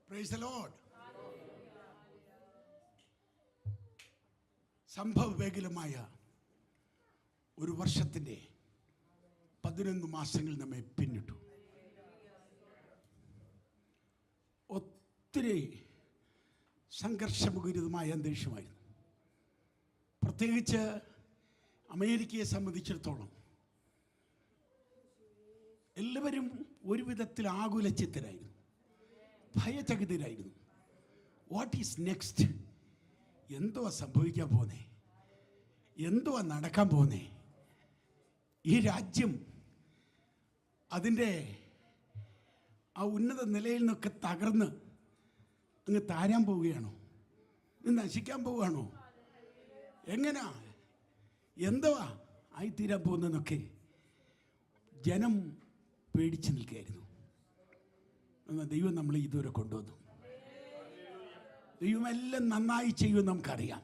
Praise the Lord. സംഭവവേഗലമായ ഒരു വർഷത്തിൻ്റെ 11 മാസങ്ങൾ നമ്മെ പിന്നിട്ടു. ഒത്തിരി സംഘർഷമുഖരിതമായ അന്തരീക്ഷമായിരുന്നു. പ്രത്യേകിച്ച് അമേരിക്കയെ സംബന്ധിച്ചിടത്തോളം എല്ലാവരും ഒരു വിധത്തിൽ ആകുലചിത്തരായിരുന്നു, ഭയചകിതരായിരുന്നു. What is next? എന്തുവാ സംഭവിക്കാൻ പോകുന്നേ? എന്തുവാ നടക്കാൻ പോകുന്നേ? ഈ രാജ്യം അതിൻ്റെ ആ ഉന്നത നിലയിൽ നിന്നൊക്കെ തകർന്ന് അങ്ങ് താരാൻ പോവുകയാണോ? നശിക്കാൻ പോവുകയാണോ? എങ്ങനാ എന്തുവാ ആയിത്തീരാൻ പോകുന്നതെന്നൊക്കെ ജനം പേടിച്ച് നിൽക്കുകയായിരുന്നു. എന്നാൽ ദൈവം നമ്മളെ ഇതുവരെ കൊണ്ടുവന്നു. ദൈവമെല്ലാം നന്നായി ചെയ്യുമെന്ന് നമുക്കറിയാം.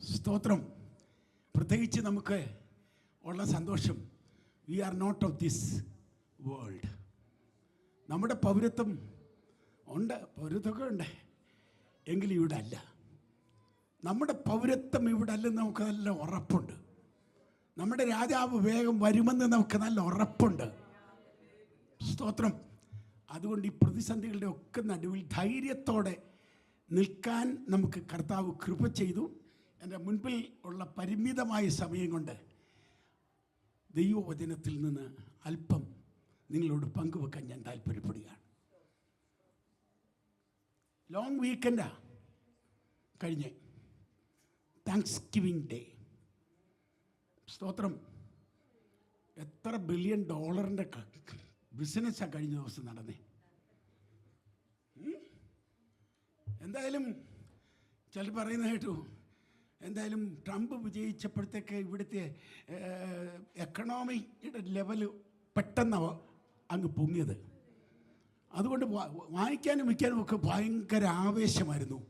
സ്തോത്രം. പ്രത്യേകിച്ച് നമുക്ക് ഉള്ള സന്തോഷം, we are not of this world. നമ്മുടെ പൗരത്വം ഉണ്ട്, പൗരത്വമൊക്കെ ഉണ്ട്, എങ്കിലും ഇവിടെ അല്ല. നമ്മുടെ പൗരത്വം ഇവിടെ അല്ലെന്ന് നമുക്ക് നല്ല ഉറപ്പുണ്ട്. നമ്മുടെ രാജാവ് വേഗം വരുമെന്ന് നമുക്ക് നല്ല ഉറപ്പുണ്ട്. സ്തോത്രം. അതുകൊണ്ട് ഈ പ്രതിസന്ധികളുടെ ഒക്കെ നടുവിൽ ധൈര്യത്തോടെ നിൽക്കാൻ നമുക്ക് കർത്താവ് കൃപ ചെയ്തു. എൻ്റെ മുൻപിൽ ഉള്ള പരിമിതമായ സമയം കൊണ്ട് ദൈവവചനത്തിൽ നിന്ന് അല്പം നിങ്ങളോട് പങ്കുവെക്കാൻ ഞാൻ താല്പര്യപ്പെടുകയാണ്. ലോങ് വീക്കെൻഡാ കഴിഞ്ഞ്, താങ്ക്സ് ഗിവിംഗ് ഡേ. സ്തോത്രം. എത്ര ബില്യൺ ഡോളറിൻ്റെ ബിസിനസ്സാണ് കഴിഞ്ഞ ദിവസം നടന്നേ. എന്തായാലും ചിലർ പറയുന്നത് കേട്ടു, എന്തായാലും ട്രംപ് വിജയിച്ചപ്പോഴത്തേക്ക് ഇവിടുത്തെ എക്കണോമിയുടെ ലെവല് പെട്ടെന്ന് അങ്ങ് പൊങ്ങിയത്. അതുകൊണ്ട് വാങ്ങിക്കാനും വിൽക്കാനും ഒക്കെ ഭയങ്കര ആവേശമായിരുന്നു.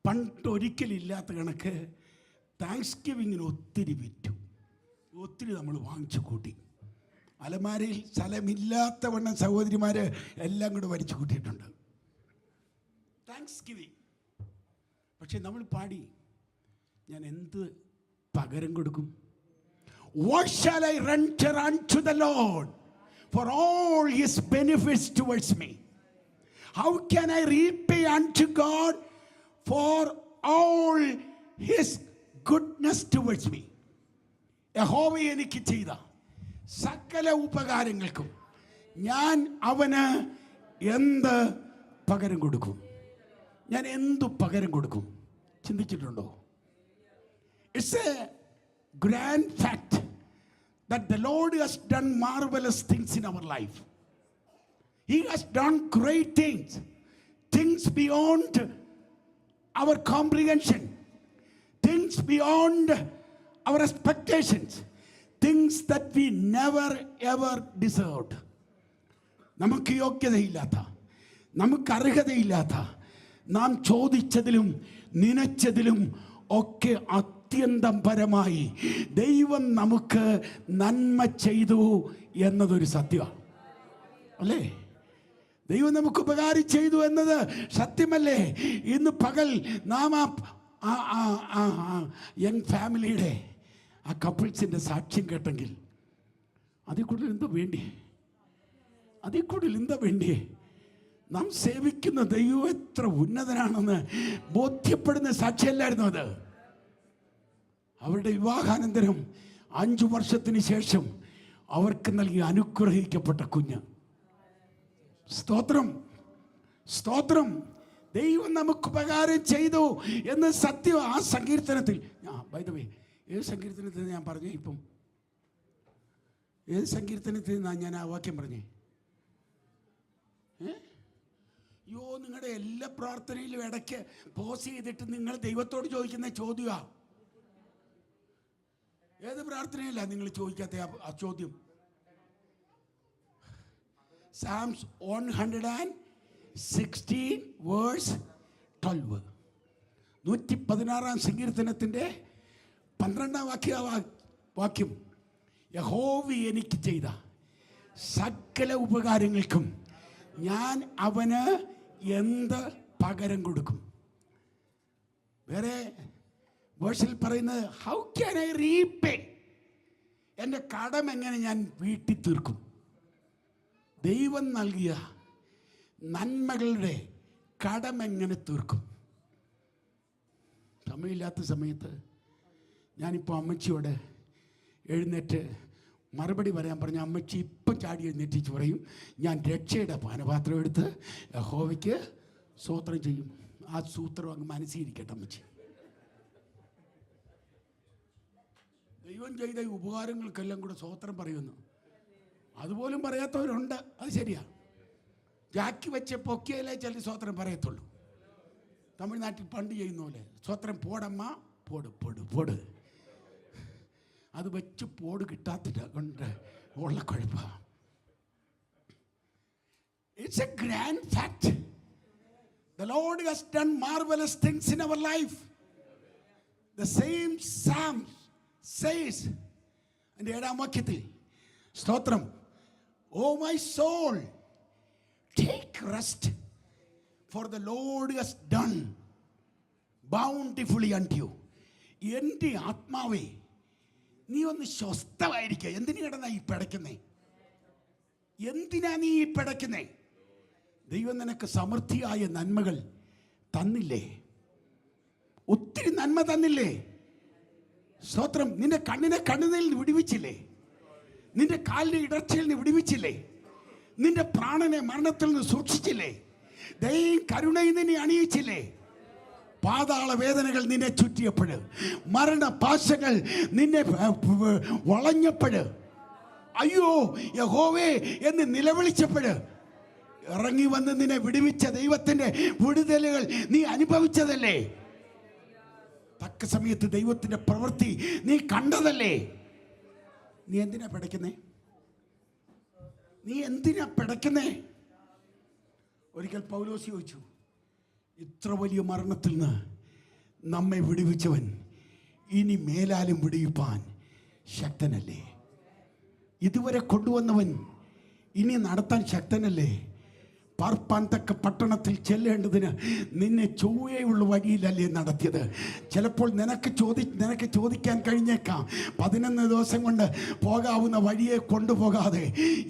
പണ്ടൊരിക്കലില്ലാത്ത കണക്ക് താങ്ക്സ് ഗിവിങ്ങിന് ഒത്തിരി വിറ്റു, ഒത്തിരി നമ്മൾ വാങ്ങിച്ചു കൂട്ടി. അലമാരയിൽ സ്ഥലമില്ലാത്ത വണ്ണം സഹോദരിമാർ എല്ലാം കൂടെ വലിച്ചു കൂട്ടിയിട്ടുണ്ട് താങ്ക്സ് ഗിവിങ്. പക്ഷെ നമ്മൾ പാടി, ഞാൻ എന്ത് പകരം കൊടുക്കും? What shall I render unto the Lord for all his benefits towards me? How can I repay unto God for all his goodness towards me? യഹോവ എനിക്ക് ചെയ്ത സകല ഉപകാരങ്ങൾക്കും ഞാൻ അവന് എന്ത് പകരം കൊടുക്കും? ഞാൻ എന്തു പകരം കൊടുക്കും? ചിന്തിച്ചിട്ടുണ്ടോ? It's a grand fact that the Lord has done marvelous things in our life. He has done great things, things beyond our comprehension, things beyond our expectations, things that we never ever deserved. നമുക്ക് യോഗ്യതയില്ലാത്ത, നമുക്ക് അർഹതയില്ലാത്ത, നാം ചോദിച്ചതിലും നനച്ചതിലും ഒക്കെ അത്യന്തം പരമായി ദൈവം നമുക്ക് നന്മ ചെയ്തു എന്നതൊരു സത്യമാണ്, അല്ലേ? ദൈവം നമുക്ക് ഉപകാരം ചെയ്തു എന്നത് സത്യമല്ലേ? ഇന്ന് പകൽ നാം യങ് ഫാമിലിയുടെ ആ കപ്പിൾസിൻ്റെ സാക്ഷ്യം കേട്ടെങ്കിൽ അതിൽ കൂടുതൽ എന്താ വേണ്ടി? അതിൽ കൂടുതൽ എന്താ വേണ്ടി? നാം സേവിക്കുന്ന ദൈവം എത്ര ഉന്നതനാണെന്ന് ബോധ്യപ്പെടുന്ന സാക്ഷിയല്ലായിരുന്നു അത്. അവരുടെ വിവാഹാനന്തരം 5 വർഷത്തിന് ശേഷം അവർക്ക് നൽകി അനുഗ്രഹിക്കപ്പെട്ട കുഞ്ഞ്. സ്തോത്രം, സ്തോത്രം. ദൈവം നമുക്ക് ഉപകാരം ചെയ്തു എന്ന് സത്യം. ആ സങ്കീർത്തനത്തിൽ, ബൈ ദ വേ, ഏത് സങ്കീർത്തനത്തിൽ ഞാൻ പറഞ്ഞു? ഇപ്പം ഏത് സങ്കീർത്തനത്തിൽ നിന്നാണ് ഞാൻ ആ വാക്യം പറഞ്ഞേ? അയ്യോ, നിങ്ങളുടെ എല്ലാ പ്രാർത്ഥനയിലും ഇടയ്ക്ക് പോസ് ചെയ്തിട്ട് നിങ്ങൾ ദൈവത്തോട് ചോദിക്കുന്ന ചോദ്യമാണ്. ഏത് പ്രാർത്ഥനയല്ല നിങ്ങൾ ചോദിക്കാത്ത ആ ചോദ്യം? Psalms 116 verse 12. 116 സങ്കീർത്തനത്തിൻ്റെ 12 വാക്യം, യഹോവ എനിക്ക് ചെയ്ത സകല ഉപകാരങ്ങൾക്കും ഞാൻ അവന് എന്ത് പകരം കൊടുക്കും? വേറെ വേഴ്സിൽ പറയുന്നത് ഹൗ ക്യാൻ ഐ റീപേ, എൻ്റെ കടം എങ്ങനെ ഞാൻ വീട്ടി തീർക്കും? ദൈവം നൽകിയ നന്മകളുടെ കടം എങ്ങനെ തീർക്കും? സമയമില്ലാത്ത സമയത്ത് ഞാനിപ്പോൾ അമ്മച്ചിയോട് എഴുന്നേറ്റ് മറുപടി പറയാൻ പറഞ്ഞ അമ്മച്ചി ഇപ്പം ചാടി എഴുന്നേറ്റിച്ച് പറയും, ഞാൻ രക്ഷയുടെ പാനപാത്രം എടുത്ത് യഹോവയ്ക്ക് സ്തോത്രം ചെയ്യും. ആ സൂത്രം അങ്ങ് മനസ്സിലിരിക്കട്ടെ അമ്മച്ചി. ദൈവം ചെയ്ത ഉപകാരങ്ങൾക്കെല്ലാം കൂടെ സ്തോത്രം പറയുന്നു. അതുപോലും പറയാത്തവരുണ്ട്, അത് ശരിയാ. ജാക്കി വെച്ച് പൊക്കിയാലേ ചില സ്തോത്രം പറയത്തുള്ളൂ. തമിഴ്നാട്ടിൽ പണ്ട് ചെയ്യുന്ന പോലെ സ്തോത്രം പോടമ്മ, പോട് പോട് പോട്, അത് വെച്ച് പോട് കിട്ടാത്തിട്ട് കൊണ്ട് ഉള്ള കുഴപ്പമാണ്. It's A grand fact. The Lord has done marvelous things in our life. The same Psalm says, and ഏഴാം വാക്യത്തിൽ സ്തോത്രം, O my soul, take rest, for the Lord has done bountifully unto you. എൻ്റെ ആത്മാവേ, നീ ഒന്ന് സ്വസ്ഥമായിരിക്കുക. എന്തിനു കിടന്നാ ഈ പിടയ്ക്കുന്നേ? എന്തിനാ നീ ഈ പിടയ്ക്കുന്നേ? ദൈവം നിനക്ക് സമൃദ്ധിയായ നന്മകൾ തന്നില്ലേ? ഒത്തിരി നന്മ തന്നില്ലേ? സ്തോത്രം. നിന്റെ കണ്ണിനെ കണ്ണുനീരിൽ നിന്ന് വിടുവിച്ചില്ലേ? നിന്റെ കാലിനെ ഇടർച്ചയിൽ നിന്ന് വിടുവിച്ചില്ലേ? നിന്റെ പ്രാണനെ മരണത്തിൽ നിന്ന് സൂക്ഷിച്ചില്ലേ? ദയയും കരുണയും നിന്നെ അണിയിച്ചില്ലേ? പാതാള വേദനകൾ നിന്നെ ചുറ്റിയപ്പോൾ, മരണപാശങ്ങൾ നിന്നെ വളഞ്ഞപ്പോൾ, അയ്യോ യഹോവേ എന്ന് നിലവിളിച്ചപ്പോൾ ഇറങ്ങി വന്ന് നിന്നെ വിടുവിച്ച ദൈവത്തിന്റെ വിടുതലുകൾ നീ അനുഭവിച്ചതല്ലേ? തക്ക സമയത്ത് ദൈവത്തിന്റെ പ്രവൃത്തി നീ കണ്ടതല്ലേ? നീ എന്തിനാ പിടയ്ക്കുന്നേ? നീ എന്തിനാ പിടയ്ക്കുന്നേ? ഒരിക്കൽ പൗലോസ് ചോദിച്ചു, ഇത്ര വലിയ മരണത്തിൽ നിന്ന് നമ്മെ വിടുവിച്ചവൻ ഇനി മേലാലും വിടുവിപ്പാൻ ശക്തനല്ലേ? ഇതുവരെ കൊണ്ടുവന്നവൻ ഇനി നടത്താൻ ശക്തനല്ലേ? പാർപ്പാൻ തക്ക പട്ടണത്തിൽ ചെല്ലേണ്ടതിന് നിന്നെ ചൊവ്വയുള്ള വഴിയിലല്ലേ നടത്തിയത്? ചിലപ്പോൾ നിനക്ക് ചോദിക്കാൻ കഴിഞ്ഞേക്കാം, 11 ദിവസം കൊണ്ട് പോകാവുന്ന വഴിയെ കൊണ്ടുപോകാതെ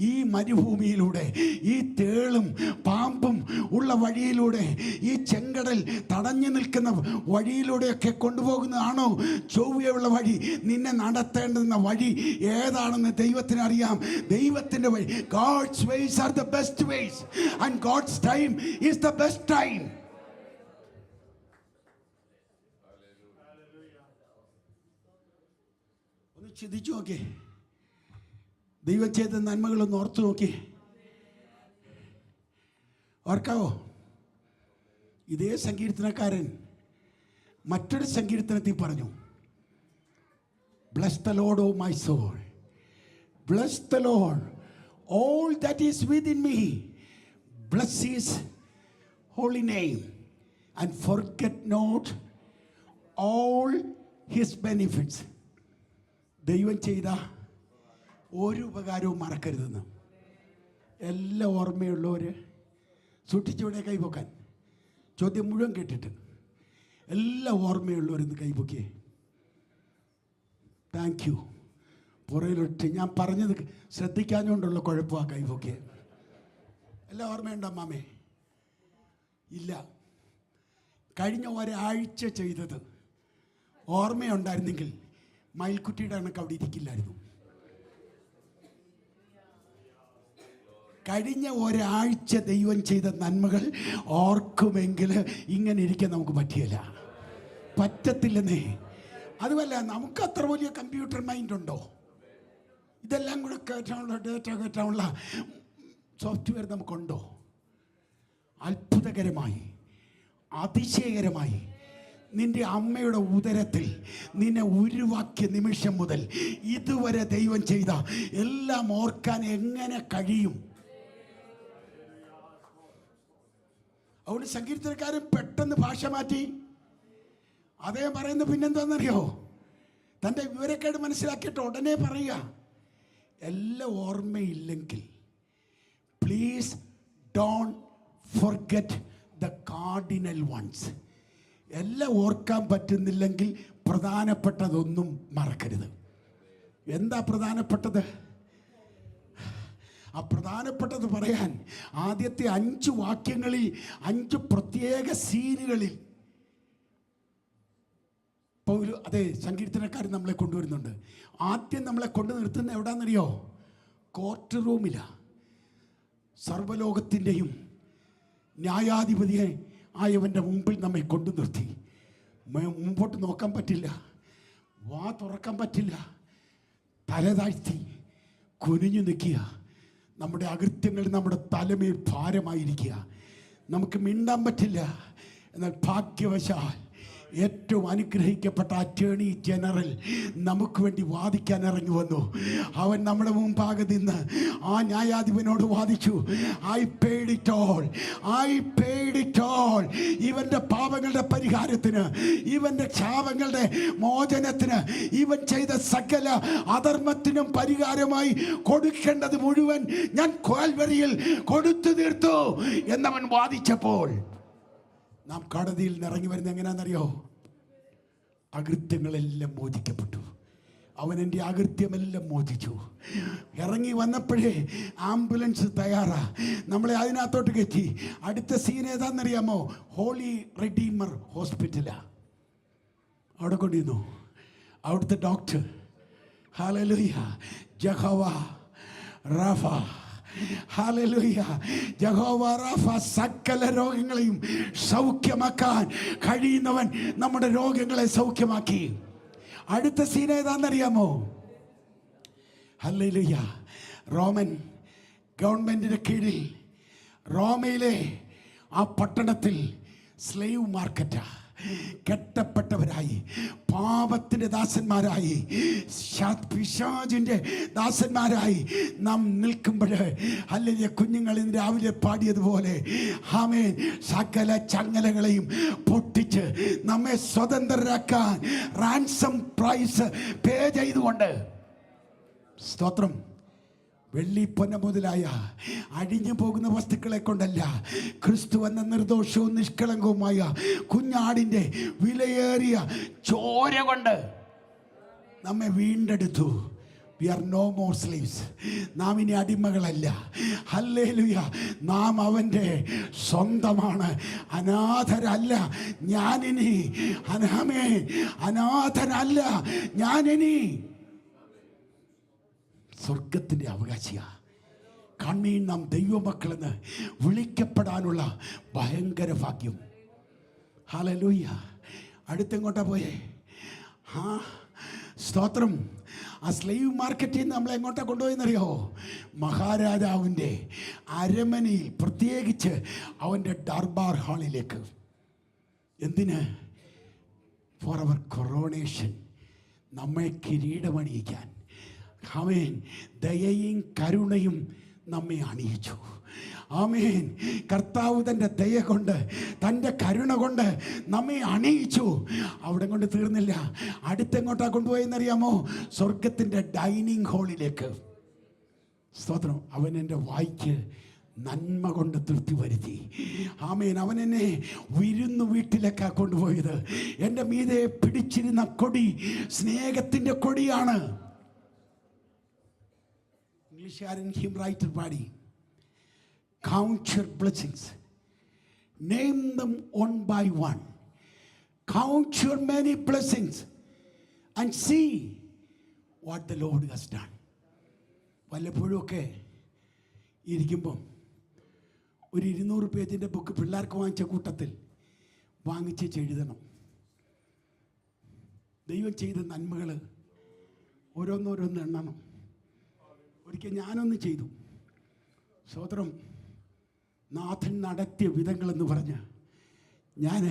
ഈ മരുഭൂമിയിലൂടെ, ഈ തേളും പാമ്പും ഉള്ള വഴിയിലൂടെ, ഈ ചെങ്കടൽ തടഞ്ഞു നിൽക്കുന്ന വഴിയിലൂടെയൊക്കെ കൊണ്ടുപോകുന്നതാണോ ചൊവ്വയുള്ള വഴി? നിന്നെ നടത്തേണ്ടുന്ന വഴി ഏതാണെന്ന് ദൈവത്തിന് അറിയാം. ദൈവത്തിൻ്റെ വഴി, God's ways are the best ways and God's time is the best time. ഒന്ന് ചിന്തിച്ചു നോക്കി, ദൈവം ചെയ്ത നന്മകളൊന്ന് ഓർത്തു നോക്കി. ഓർക്കാവോ? ഇതേ സങ്കീർത്തനക്കാരൻ മറ്റൊരു സങ്കീർത്തനത്തിൽ പറഞ്ഞു, Bless the Lord, O my soul. Bless the Lord, all that is within me. Bless his holy name and forget not all his benefits. ദൈവം ചെയ്ത ഒരു ഉപകാരവും മറക്കരുതെന്ന്. എല്ലാ ഓർമ്മയുള്ളവർ സൂക്ഷിച്ചവിടെ കൈപൊക്കാൻ. ചോദ്യം മുഴുവൻ കേട്ടിട്ട് എല്ലാ ഓർമ്മയുള്ളവരെന്ന് കൈപൊക്കിയേ. Thank you. പുറയിലൊട്ട് ഞാൻ പറഞ്ഞത് ശ്രദ്ധിക്കാഞ്ഞുകൊണ്ടുള്ള കുഴപ്പമാണ് കൈപൊക്കിയേ. എല്ലാം ഓർമ്മയുണ്ടോ മാമേ? ഇല്ല. കഴിഞ്ഞ ഒരാഴ്ച ചെയ്തത് ഓർമ്മയുണ്ടായിരുന്നെങ്കിൽ മയിൽക്കുട്ടിയുടെ കണക്ക് അവിടെ ഇരിക്കില്ലായിരുന്നു. കഴിഞ്ഞ ഒരാഴ്ച ദൈവം ചെയ്ത നന്മകൾ ഓർക്കുമെങ്കിൽ ഇങ്ങനെ ഇരിക്കാൻ നമുക്ക് പറ്റിയല്ല, പറ്റത്തില്ലെന്നേ. അതുമല്ല, നമുക്ക് അത്ര വലിയ കമ്പ്യൂട്ടർ മൈൻഡ് ഉണ്ടോ? ഇതെല്ലാം കൂടെ കയറ്റാനുള്ള, ഡേറ്റ കയറ്റാനുള്ള സോഫ്റ്റ്വെയർ നമുക്കുണ്ടോ? അത്ഭുതകരമായി, അതിശയകരമായി നിന്റെ അമ്മയുടെ ഉദരത്തിൽ നിന്നെ ഉരുവാക്കിയ നിമിഷം മുതൽ ഇതുവരെ ദൈവം ചെയ്ത എല്ലാം ഓർക്കാൻ എങ്ങനെ കഴിയും? അതുകൊണ്ട് സങ്കീർത്തനക്കാരൻ പെട്ടെന്ന് ഭാഷ മാറ്റി. അദ്ദേഹം പറയുന്നത് പിന്നെന്താണെന്നറിയോ? തൻ്റെ വിവരക്കേട് മനസ്സിലാക്കിയിട്ട് ഉടനെ പറയുക, എല്ലാം ഓർമ്മയില്ലെങ്കിൽ please don't forget the cardinal ones. എല്ലാം ഓർക്കാൻ പറ്റുന്നില്ലെങ്കിൽ പ്രധാനപ്പെട്ടതൊന്നും മറക്കരുത്. എന്താ പ്രധാനപ്പെട്ടത്? ആ പ്രധാനപ്പെട്ടത് പറയാൻ ആദ്യത്തെ 5 വാക്യങ്ങളിൽ 5 പ്രത്യേക സീനുകളിൽ അതെ സങ്കീർത്തനക്കാർ നമ്മളെ കൊണ്ടുവരുന്നുണ്ട്. ആദ്യം നമ്മളെ കൊണ്ടു നിർത്തുന്ന എവിടാന്നറിയോ? കോർട്ട് റൂമിലാണ്. സർവ്വലോകത്തിൻ്റെയും ന്യായാധിപതിയെ ആയവൻ്റെ മുമ്പിൽ നമ്മെ കൊണ്ടു നിർത്തി. മുമ്പോട്ട് നോക്കാൻ പറ്റില്ല, വാ തുറക്കാൻ പറ്റില്ല, തല താഴ്ത്തി കുനിഞ്ഞു നിൽക്കുക. നമ്മുടെ അകൃത്യങ്ങൾ നമ്മുടെ തലമേൽ ഭാരമായിരിക്കുക. നമുക്ക് മിണ്ടാൻ പറ്റില്ല. എന്നാൽ ഭാഗ്യവശാൽ ഏറ്റവും അനുഗ്രഹിക്കപ്പെട്ട അറ്റേണി ജനറൽ നമുക്ക് വേണ്ടി വാദിക്കാൻ ഇറങ്ങി വന്നു. അവൻ നമ്മുടെ മുമ്പാകെ നിന്ന് ആ ന്യായാധിപനോട് വാദിച്ചു. I paid it all, I paid it all. ഇവന്റെ പാപങ്ങളുടെ പരിഹാരത്തിന്, ഇവന്റെ ശാപങ്ങളുടെ മോചനത്തിന്, ഇവൻ ചെയ്ത സകല അധർമ്മത്തിനും പരിഹാരമായി കൊടുക്കേണ്ടത് മുഴുവൻ ഞാൻ കാൽവരിയിൽ കൊടുത്തു തീർത്തു എന്നവൻ വാദിച്ചപ്പോൾ നാം കടതിയിൽ നിറങ്ങി വരുന്നത് എങ്ങനെയാണെന്നറിയോ? അകൃത്യങ്ങളെല്ലാം മോചിക്കപ്പെട്ടു. അവൻ എൻ്റെ അകൃത്യമെല്ലാം മോചിച്ചു. ഇറങ്ങി വന്നപ്പോഴേ ആംബുലൻസ് തയ്യാറാ, നമ്മളെ അതിനകത്തോട്ട് കയറ്റി. അടുത്ത സീൻ ഏതാണെന്നറിയാമോ? ഹോളി റെഡീമർ ഹോസ്പിറ്റലാ. അവിടെ കൊണ്ടിരുന്നു. അവിടുത്തെ doctor hallelujah Jehovah Rapha, hallelujah Jehovah Rapha, സകല രോഗങ്ങളെയും സൗഖ്യമാക്കാൻ കഴിയുന്നവൻ നമ്മുടെ രോഗങ്ങളെ സൗഖ്യമാക്കി. അടുത്ത സീൻ ഏതാണെന്നറിയാമോ? ഹല്ലേലൂയ റോമൻ ഗവൺമെന്റിന്റെ കീഴിൽ റോമയിലെ ആ പട്ടണത്തിൽ സ്ലേവ് മാർക്കറ്റാ. കെട്ടപ്പെട്ടവരായി, പാപത്തിന്റെ ദാസന്മാരായി, പിശാചിന്റെ ദാസന്മാരായി നാം നിൽക്കുമ്പോൾ, അല്ലെങ്കിൽ കുഞ്ഞുങ്ങൾ ഇന്ന് രാവിലെ പാടിയതുപോലെ ആമേൻ, സകല ചങ്ങലകളെയും പൊട്ടിച്ച് നമ്മെ സ്വതന്ത്രരാക്കാൻ റാൻസം പ്രൈസ് പേ ചെയ്തുകൊണ്ട്, സ്തോത്രം, വെള്ളി പൊന്ന മുതലായ അഴിഞ്ഞു പോകുന്ന വസ്തുക്കളെ കൊണ്ടല്ല, ക്രിസ്തു എന്ന നിർദോഷവും നിഷ്കളങ്കവുമായ കുഞ്ഞാടിൻ്റെ വിലയേറിയ ചോര കൊണ്ട് നമ്മെ വീണ്ടെടുത്തു. We are no more slaves. നാം ഇനി അടിമകളല്ല. ഹല്ലേലൂയ, നാം അവൻ്റെ സ്വന്തമാണ്, അനാഥരല്ല. ഞാനിനി അനാഥരല്ല, ഞാനിനി സ്വർഗത്തിൻ്റെ അവകാശിയാ. കണ്ണീൻ നാം ദൈവമക്കളെന്ന് വിളിക്കപ്പെടാനുള്ള ഭയങ്കര ഭാഗ്യം. ഹല്ലേലൂയ. അടുത്തെങ്ങോട്ടാ പോയേ? സ്തോത്രം. ആ സ്ലേവ് മാർക്കറ്റിൽ നിന്ന് നമ്മളെ എങ്ങോട്ടാ കൊണ്ടുപോയെന്നറിയോ? മഹാരാജാവിൻ്റെ അരമനയിൽ, പ്രത്യേകിച്ച് അവൻ്റെ ദർബാർ ഹാളിലേക്ക്. എന്തിന്? ഫോർ അവർ കൊറോണേഷൻ, നമ്മെ കിരീടമണിയിക്കാൻ. ആമേൻ. ദയയും കരുണയും നമ്മെ അണിയിച്ചു. ആമേൻ. കർത്താവ് തൻ്റെ ദയ കൊണ്ട്, തൻ്റെ കരുണ കൊണ്ട് നമ്മെ അണിയിച്ചു. അവിടെ കൊണ്ട് തീർന്നില്ല. അടുത്തെങ്ങോട്ടാ കൊണ്ടുപോയെന്നറിയാമോ? സ്വർഗത്തിൻ്റെ ഡൈനിങ് ഹാളിലേക്ക്. സ്തോത്രം. അവൻ എൻ്റെ വായ്ക്ക് നന്മ കൊണ്ട് തൃപ്തി വരുത്തി. ആമേൻ. അവൻ എന്നെ വിരുന്നു വീട്ടിലേക്കാ കൊണ്ടുപോയത്. എൻ്റെ മീതെ പിടിച്ചിരുന്ന കൊടി സ്നേഹത്തിൻ്റെ കൊടിയാണ്. ഇംഗ്ലീഷുകാരൻ ഹിം റൈറ്റർ പാടി, count your blessings, name them one by one, count your many blessings and see what the Lord has done. വല്ലപ്പോഴുമൊക്കെ ഇരിക്കുമ്പം ഒരു 200 പേജിൻ്റെ ബുക്ക് പിള്ളേർക്ക് വാങ്ങിച്ച കൂട്ടത്തിൽ വാങ്ങിച്ച് എഴുതണം. ദൈവം ചെയ്ത നന്മകൾ ഓരോന്നോരോന്ന് എണ്ണണം. ഒരിക്കൽ ഞാനൊന്ന് ചെയ്തു. സ്തോത്രം. നാഥൻ നടത്തിയ വിധങ്ങളെന്ന് പറഞ്ഞ് ഞാൻ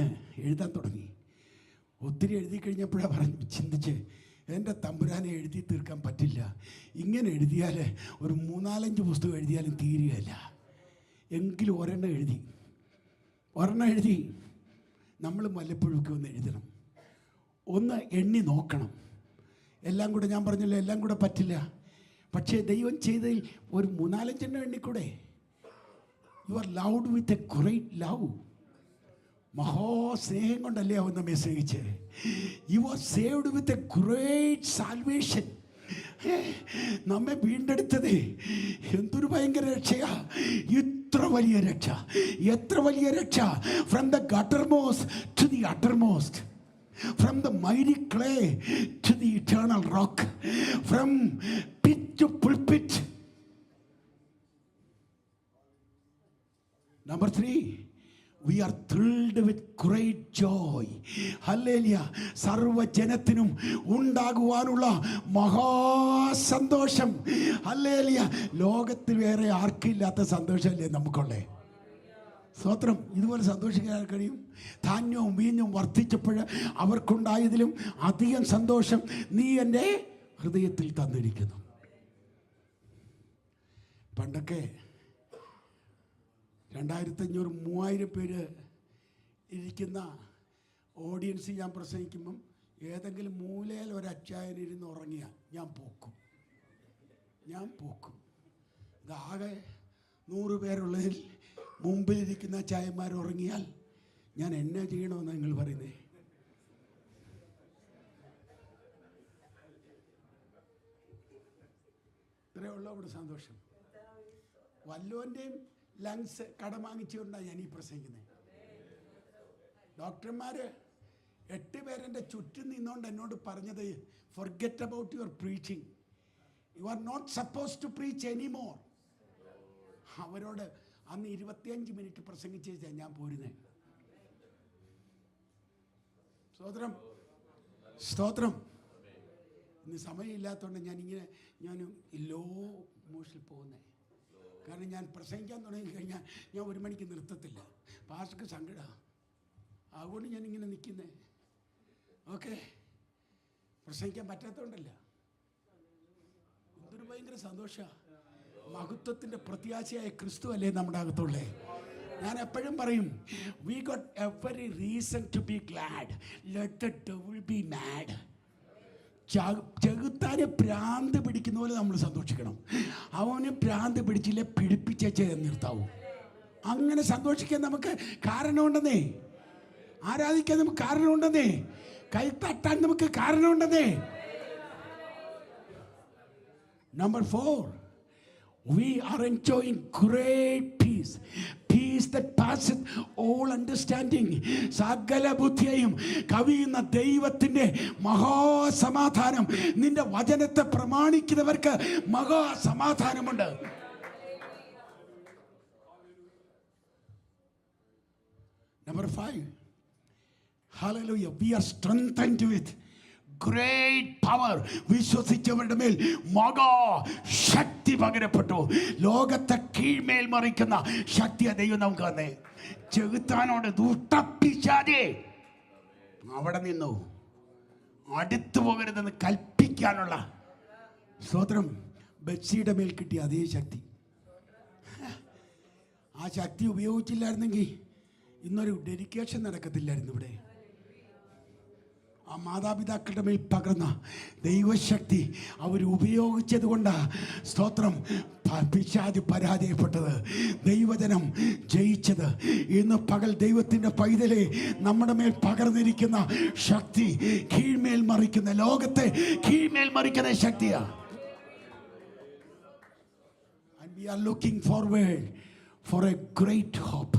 എഴുതാൻ തുടങ്ങി. ഒത്തിരി എഴുതി കഴിഞ്ഞപ്പോഴാണ് ചിന്തിച്ച്, എൻ്റെ തമ്പുരാനെ എഴുതി തീർക്കാൻ പറ്റില്ല. ഇങ്ങനെ എഴുതിയാൽ ഒരു 3-4 പുസ്തകം എഴുതിയാലും തീരുകയല്ല. എങ്കിലും ഒരെണ്ണം എഴുതി. നമ്മൾ വല്ലപ്പോഴൊക്കെ ഒന്ന് എഴുതണം, ഒന്ന് എണ്ണി നോക്കണം. എല്ലാം കൂടെ ഞാൻ പറഞ്ഞല്ലോ, എല്ലാം കൂടെ പറ്റില്ല. പക്ഷേ ദൈവം ചെയ്തതിൽ ഒരു 3-4 എണ്ണിക്കൂടെ. You are loved with a great love. മഹാസ്നേഹം കൊണ്ടല്ലേ അവൻ നമ്മെ സ്നേഹിച്ച്. You are saved with a great salvation. നമ്മെ വീണ്ടെടുത്തത് എന്തൊരു ഭയങ്കര രക്ഷയാ! ഇത്ര വലിയ രക്ഷ, എത്ര വലിയ രക്ഷ! From the guttermost to the uttermost, from the mighty clay to the eternal rock, from pit to pulpit. Number 3, we are thrilled with great joy. Hallelujah. സർവ്വജനത്തിനും ഉണ്ടാകുവാനുള്ള മഹാസന്തോഷം. ഹല്ലേലൂയ. ലോകത്തിൽ വേറെ ആർക്കില്ലാത്ത സന്തോഷമല്ലേ നമുക്കുള്ളേ? സ്തോത്രം. ഇതുപോലെ സന്തോഷിക്കാൻ കഴിയും? ധാന്യവും വീഞ്ഞും വർദ്ധിച്ചപ്പോൾ അവർക്കുണ്ടായതിലും അധികം സന്തോഷം നീ എൻ്റെ ഹൃദയത്തിൽ തന്നിരിക്കുന്നു. പണ്ടൊക്കെ 2500-3000 പേര് ഇരിക്കുന്ന ഓഡിയൻസ് ഞാൻ പ്രസംഗിക്കുമ്പം ഏതെങ്കിലും മൂലയിൽ ഒരച്ചായനിരുന്ന് ഉറങ്ങിയാൽ ഞാൻ പോക്കും. ഇതാകെ 100 പേരുള്ളതിൽ മുമ്പിലിരിക്കുന്ന ചായന്മാർ ഉറങ്ങിയാൽ ഞാൻ എന്നെ ചെയ്യണമെന്ന് നിങ്ങൾ പറയുന്നേ? ഇത്രയേ ഉള്ളൂ അവിടെ സന്തോഷം. വല്ലോൻ്റെയും ലങ്സ് കടം വാങ്ങിച്ചുകൊണ്ടാണ് ഞാൻ ഈ പ്രസംഗിക്കുന്നത്. ഡോക്ടർമാർ 8 പേരെൻ്റെ ചുറ്റും നിന്നുകൊണ്ട് എന്നോട് പറഞ്ഞത്, forget about your preaching, you are not supposed to preach anymore. അവരോട് അന്ന് 25 മിനിറ്റ് പ്രസംഗിച്ചാൽ ഞാൻ പോരുന്നേ. സ്തോത്രം. ഇന്ന് സമയമില്ലാത്തതുകൊണ്ട് ഞാൻ ലോ മോഷനിൽ പോകുന്നേ. കാരണം ഞാൻ പ്രസംഗിക്കാൻ തുടങ്ങിക്കഴിഞ്ഞാൽ ഞാൻ 1 മണിക്ക് നിർത്തത്തില്ല. പാസ്റ്റർക്ക് സങ്കടമാണ്. അതുകൊണ്ട് ഞാനിങ്ങനെ നിൽക്കുന്നേ. ഓക്കെ, പ്രസംഗിക്കാൻ പറ്റാത്തതുകൊണ്ടല്ല. എന്തൊരു ഭയങ്കര സന്തോഷമാണ്. മഹത്വത്തിൻ്റെ പ്രത്യാശയായ ക്രിസ്തു അല്ലേ നമ്മുടെ അകത്തുള്ളേ? ഞാൻ എപ്പോഴും പറയും, we got every reason to be glad. Let the devil be mad. ചെകുത്താനെ ഭ്രാന്ത് പിടിക്കുന്ന പോലെ നമ്മൾ സന്തോഷിക്കണം. അവന് ഭ്രാന്ത് പിടിച്ചില്ല, പിടിപ്പിച്ചേ നിർത്താവൂ. അങ്ങനെ സന്തോഷിക്കാൻ നമുക്ക് കാരണമുണ്ടെന്നേ. ആരാധിക്കാൻ നമുക്ക് കാരണമുണ്ടെന്നേ. കൈ തട്ടാൻ നമുക്ക് കാരണമുണ്ടെന്നേ. Number 4, we are enjoying great peace. Peace that passeth all understanding. സകല ബുദ്ധിയെയും കവിയുന്ന ദൈവത്തിൻ്റെ മഹാസമാധാനം. നിന്റെ വചനത്തെ പ്രമാണിക്കുന്നവർക്ക് മഹാസമാധാനമുണ്ട്. Number 5, hallelujah, we are strengthened with great power. വിശ്വസിച്ചവരുടെ മേൽ മഹാ ശക്തി പകരപ്പെട്ടു. ലോകത്തെ കീഴ്മേൽ മറിക്കുന്ന ശക്തിയെ ദൈവം നമുക്ക് തന്നെ. ചെകുത്താനോട് ദുഷ്ടപ്പിശാചേ അവിടെ നിന്നു അടുത്തു പോകരുതെന്ന് കൽപ്പിക്കാനുള്ള സ്തോത്രം ബത്സിയുടെ മേൽ കിട്ടിയ അതേ ശക്തി. ആ ശക്തി ഉപയോഗിച്ചില്ലായിരുന്നെങ്കിൽ ഇന്നൊരു ഡെഡിക്കേഷൻ നടക്കത്തില്ലായിരുന്നു ഇവിടെ. ആ മാതാപിതാക്കളുടെ മേൽ പകർന്ന ദൈവശക്തി അവർ ഉപയോഗിച്ചത് കൊണ്ടാണ് സ്തോത്രം പിശാച് പരാജയപ്പെട്ടത്, ദൈവജനം ജയിച്ചത്. ഇന്ന് പകൽ ദൈവത്തിൻ്റെ പൈതലെ നമ്മുടെ മേൽ പകർന്നിരിക്കുന്ന ശക്തി കീഴ്മേൽ മറിക്കുന്ന, ലോകത്തെ കീഴ്മേൽ മറിക്കുന്ന ശക്തിയാണ്. And we are looking forward for a great hope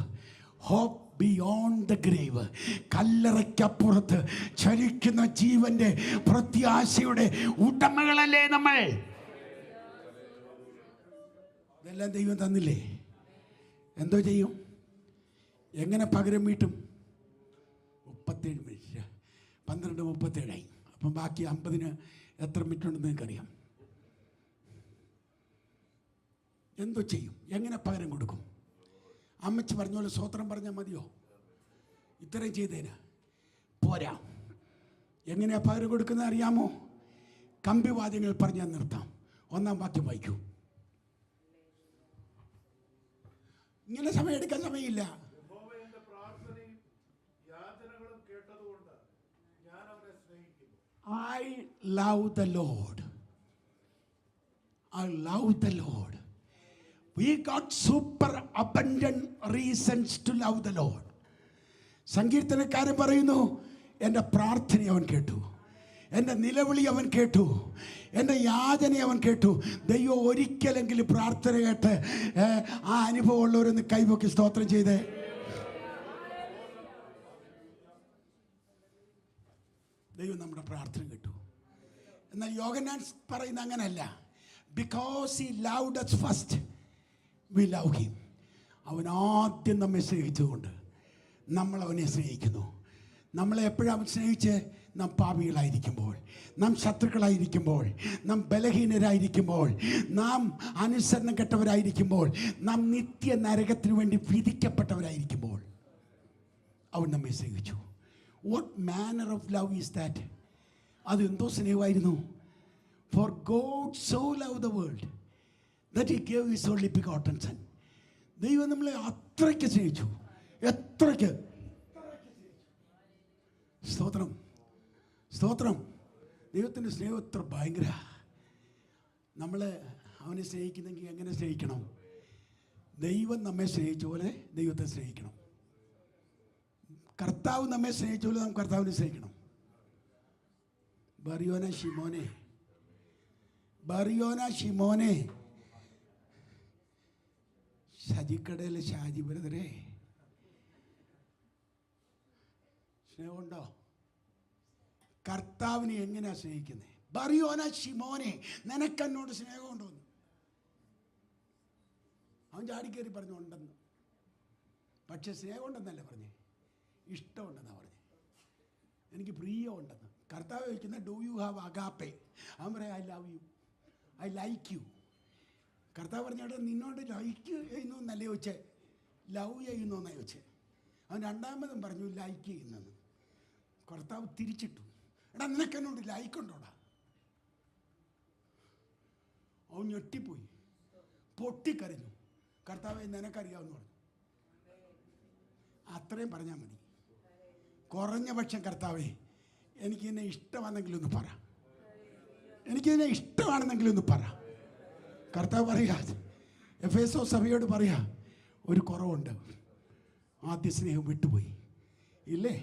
beyond the grave. കല്ലറയ്ക്കപ്പുറത്ത് ചലിക്കുന്ന ജീവന്റെ പ്രത്യാശയുടെ ഉടമകളല്ലേ നമ്മൾ? ഇതെല്ലാം ദൈവം തന്നില്ലേ? എന്തോ ചെയ്യും? എങ്ങനെ പകരം വീട്ടും? 37 മിനിറ്റ്, 12:37 അപ്പം ബാക്കി 50-ന് എത്ര മിനിറ്റ് ഉണ്ടെന്ന് നിങ്ങൾക്കറിയാം. എന്തോ ചെയ്യും? എങ്ങനെ പകരം കൊടുക്കും? അമ്മച്ചി പറഞ്ഞ പോലെ സ്വോത്രം പറഞ്ഞാൽ മതിയോ? ഇത്രയും ചെയ്തേന് പോരാ. എങ്ങനെയാ പകരം കൊടുക്കുന്നത് അറിയാമോ? കമ്പിവാദ്യങ്ങൾ പറഞ്ഞാൽ നിർത്താം. 1-ാം വാക്യം വായിക്കൂ. ഇങ്ങനെ സമയം എടുക്കാൻ സമയമില്ല. I love the Lord. I love the Lord. We got super abundant reasons to love the Lord. സങ്കീർത്തനക്കാരൻ പറയുന്നു, എൻ്റെ പ്രാർത്ഥന അവൻ കേട്ടു, എൻ്റെ നിലവിളി അവൻ കേട്ടു, എൻ്റെ യാചന അവൻ കേട്ടു. ദൈവം ഒരിക്കലെങ്കിലും പ്രാർത്ഥന കേട്ട് ആ അനുഭവം ഉള്ളവരൊന്ന് കൈപൊക്കി സ്തോത്രം ചെയ്തേ. ദൈവം നമ്മുടെ പ്രാർത്ഥന കേട്ടു. എന്നാൽ യോഹന്നാൻ പറയുന്ന അങ്ങനല്ല. Because he loved us first, we love him. അവൻ ആദ്യം നമ്മെ സ്നേഹിച്ചതുകൊണ്ട് നമ്മൾ അവനെ സ്നേഹിക്കുന്നു. നമ്മളെ എപ്പോഴാണ് സ്നേഹിച്ച്? നാം പാപികളായിരിക്കുമ്പോൾ, നാം ശത്രുക്കളായിരിക്കുമ്പോൾ, നാം ബലഹീനരായിരിക്കുമ്പോൾ, നാം അനുസരണം കെട്ടവരായിരിക്കുമ്പോൾ, നാം നിത്യ നരകത്തിന് വേണ്ടി വിധിക്കപ്പെട്ടവരായിരിക്കുമ്പോൾ അവൻ നമ്മെ സ്നേഹിച്ചു. What manner of love is that? അത് എന്തോ സ്നേഹമായിരുന്നു. For God so love the world that he gave his only begotten son. ദൈവം നമ്മളെ അത്രയ്ക്ക് സ്നേഹിച്ചു, എത്രയ്ക്ക്. സ്തോത്രം, സ്തോത്രം. ദൈവത്തിൻ്റെ സ്നേഹം എത്ര ഭയങ്കര. നമ്മൾ അവനെ സ്നേഹിക്കുന്നെങ്കിൽ എങ്ങനെ സ്നേഹിക്കണം? ദൈവം നമ്മെ സ്നേഹിച്ച പോലെ ദൈവത്തെ സ്നേഹിക്കണം. കർത്താവ് നമ്മെ സ്നേഹിച്ച പോലെ നാം കർത്താവിനെ സ്നേഹിക്കണം. ബറിയോന ഷിമോനെ, ബറിയോന ഷിമോനെ, ഷജിക്കടയിലെ ഷാജി ബ്രദറെ, സ്നേഹമുണ്ടോ? കർത്താവിനെ എങ്ങനെയാ സ്നേഹിക്കുന്നത്? ബറിയോന ഷിമോനെ, നിനക്കെന്നോട് സ്നേഹമുണ്ടോന്ന് അവൻ ചാടിക്കയറി പറഞ്ഞു ഉണ്ടെന്ന്. പക്ഷെ സ്നേഹമുണ്ടെന്നല്ല പറഞ്ഞേ, ഇഷ്ടമുണ്ടെന്നാണ് പറഞ്ഞത്. എനിക്ക് പ്രിയമുണ്ടെന്ന്. കർത്താവ് ചോദിക്കുന്ന ഡു യു ഹാവ് അഗാപ്പെ? അവൻ പറയാം I love you, I like you. കർത്താവ് പറഞ്ഞോട്ടെ, നിന്നോട് ലൈക്ക് ചെയ്യുന്നു എന്നല്ലേ ചോദിച്ചേ, ലവ് ചെയ്യുന്നു എന്നാ ചോദിച്ചേ. അവൻ രണ്ടാമതും പറഞ്ഞു ലൈക്ക് ചെയ്യുന്നെന്ന്. കർത്താവ് തിരിച്ചിട്ടു, എടാ നിനക്കെന്നോട് ലൈക്കുണ്ടോടാ? അവൻ ഞെട്ടിപ്പോയി, പൊട്ടിക്കരഞ്ഞു. കർത്താവെ നിനക്കറിയാമെന്ന് പറഞ്ഞു. അത്രയും പറഞ്ഞാൽ മതി. കുറഞ്ഞ പക്ഷം കർത്താവേ എനിക്കിതിനെ ഇഷ്ടമാണെന്നെങ്കിലും ഒന്ന് പറ, എനിക്കിതിനെ ഇഷ്ടമാണെന്നെങ്കിലും ഒന്ന് പറ. കർത്താവ് പറയാ, എഫേസോ സഭയോട് പറയാ, ഒരു കുറവുണ്ട്, ആദ്യ സ്നേഹം വിട്ടുപോയി ഇല്ലേ?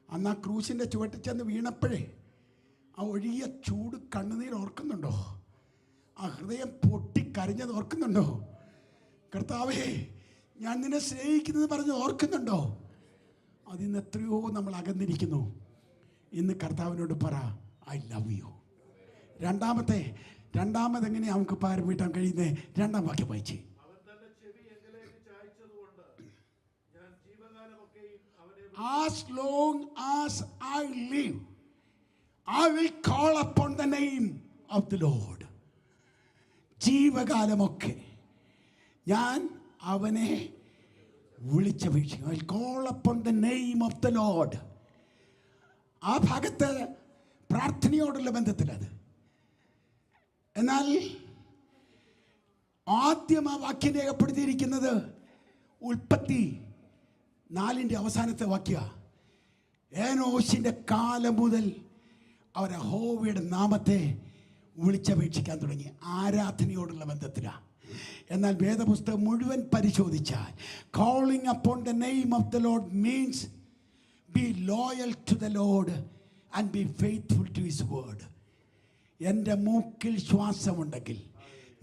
അന്ന് ആ ക്രൂശിൻ്റെ ചുവട്ടിൽ ചെന്ന് വീണപ്പോഴേ ആ ഒഴുകിയ ചൂട് കണ്ണുനീർ ഓർക്കുന്നുണ്ടോ? ആ ഹൃദയം പൊട്ടിക്കരഞ്ഞത് ഓർക്കുന്നുണ്ടോ? കർത്താവേ ഞാൻ നിന്നെ സ്നേഹിക്കുന്നത് പറഞ്ഞ് ഓർക്കുന്നുണ്ടോ? അതിന്ന് എത്രയോ നമ്മൾ അകന്നിരിക്കുന്നു. ഇന്ന് കർത്താവിനോട് പറ, ഐ ലവ് യു. രണ്ടാമത് എങ്ങനെയാണ് നമുക്ക് പാരം വീട്ടാൻ കഴിയുന്നത്? രണ്ടാം വാക്യം വായിച്ചേ. As long as I live, I will call upon the name of the Lord. ജീവകാലമൊക്കെ ഞാൻ അവനെ വിളിച്ചപേക്ഷിക്കും. I will call upon the name of the Lord. ആ ഭാഗത്ത് പ്രാർത്ഥനയോടുള്ള ബന്ധത്തിലത്. എന്നാൽ ആദ്യം ആ വാക്യം രേഖപ്പെടുത്തിയിരിക്കുന്നത് ഉൽപ്പത്തി 4 അവസാനത്തെ വാക്യ. ഏനോശിൻ്റെ കാലം മുതൽ അവർ യഹോവയുടെ നാമത്തെ വിളിച്ചപേക്ഷിക്കാൻ തുടങ്ങി. ആരാധനയോടുള്ള ബന്ധത്തിലാണ്. എന്നാൽ വേദപുസ്തകം മുഴുവൻ പരിശോധിച്ചാൽ calling upon the name of the Lord means be loyal to the Lord and be faithful to his word. എൻ്റെ മൂക്കിൽ ശ്വാസമുണ്ടെങ്കിൽ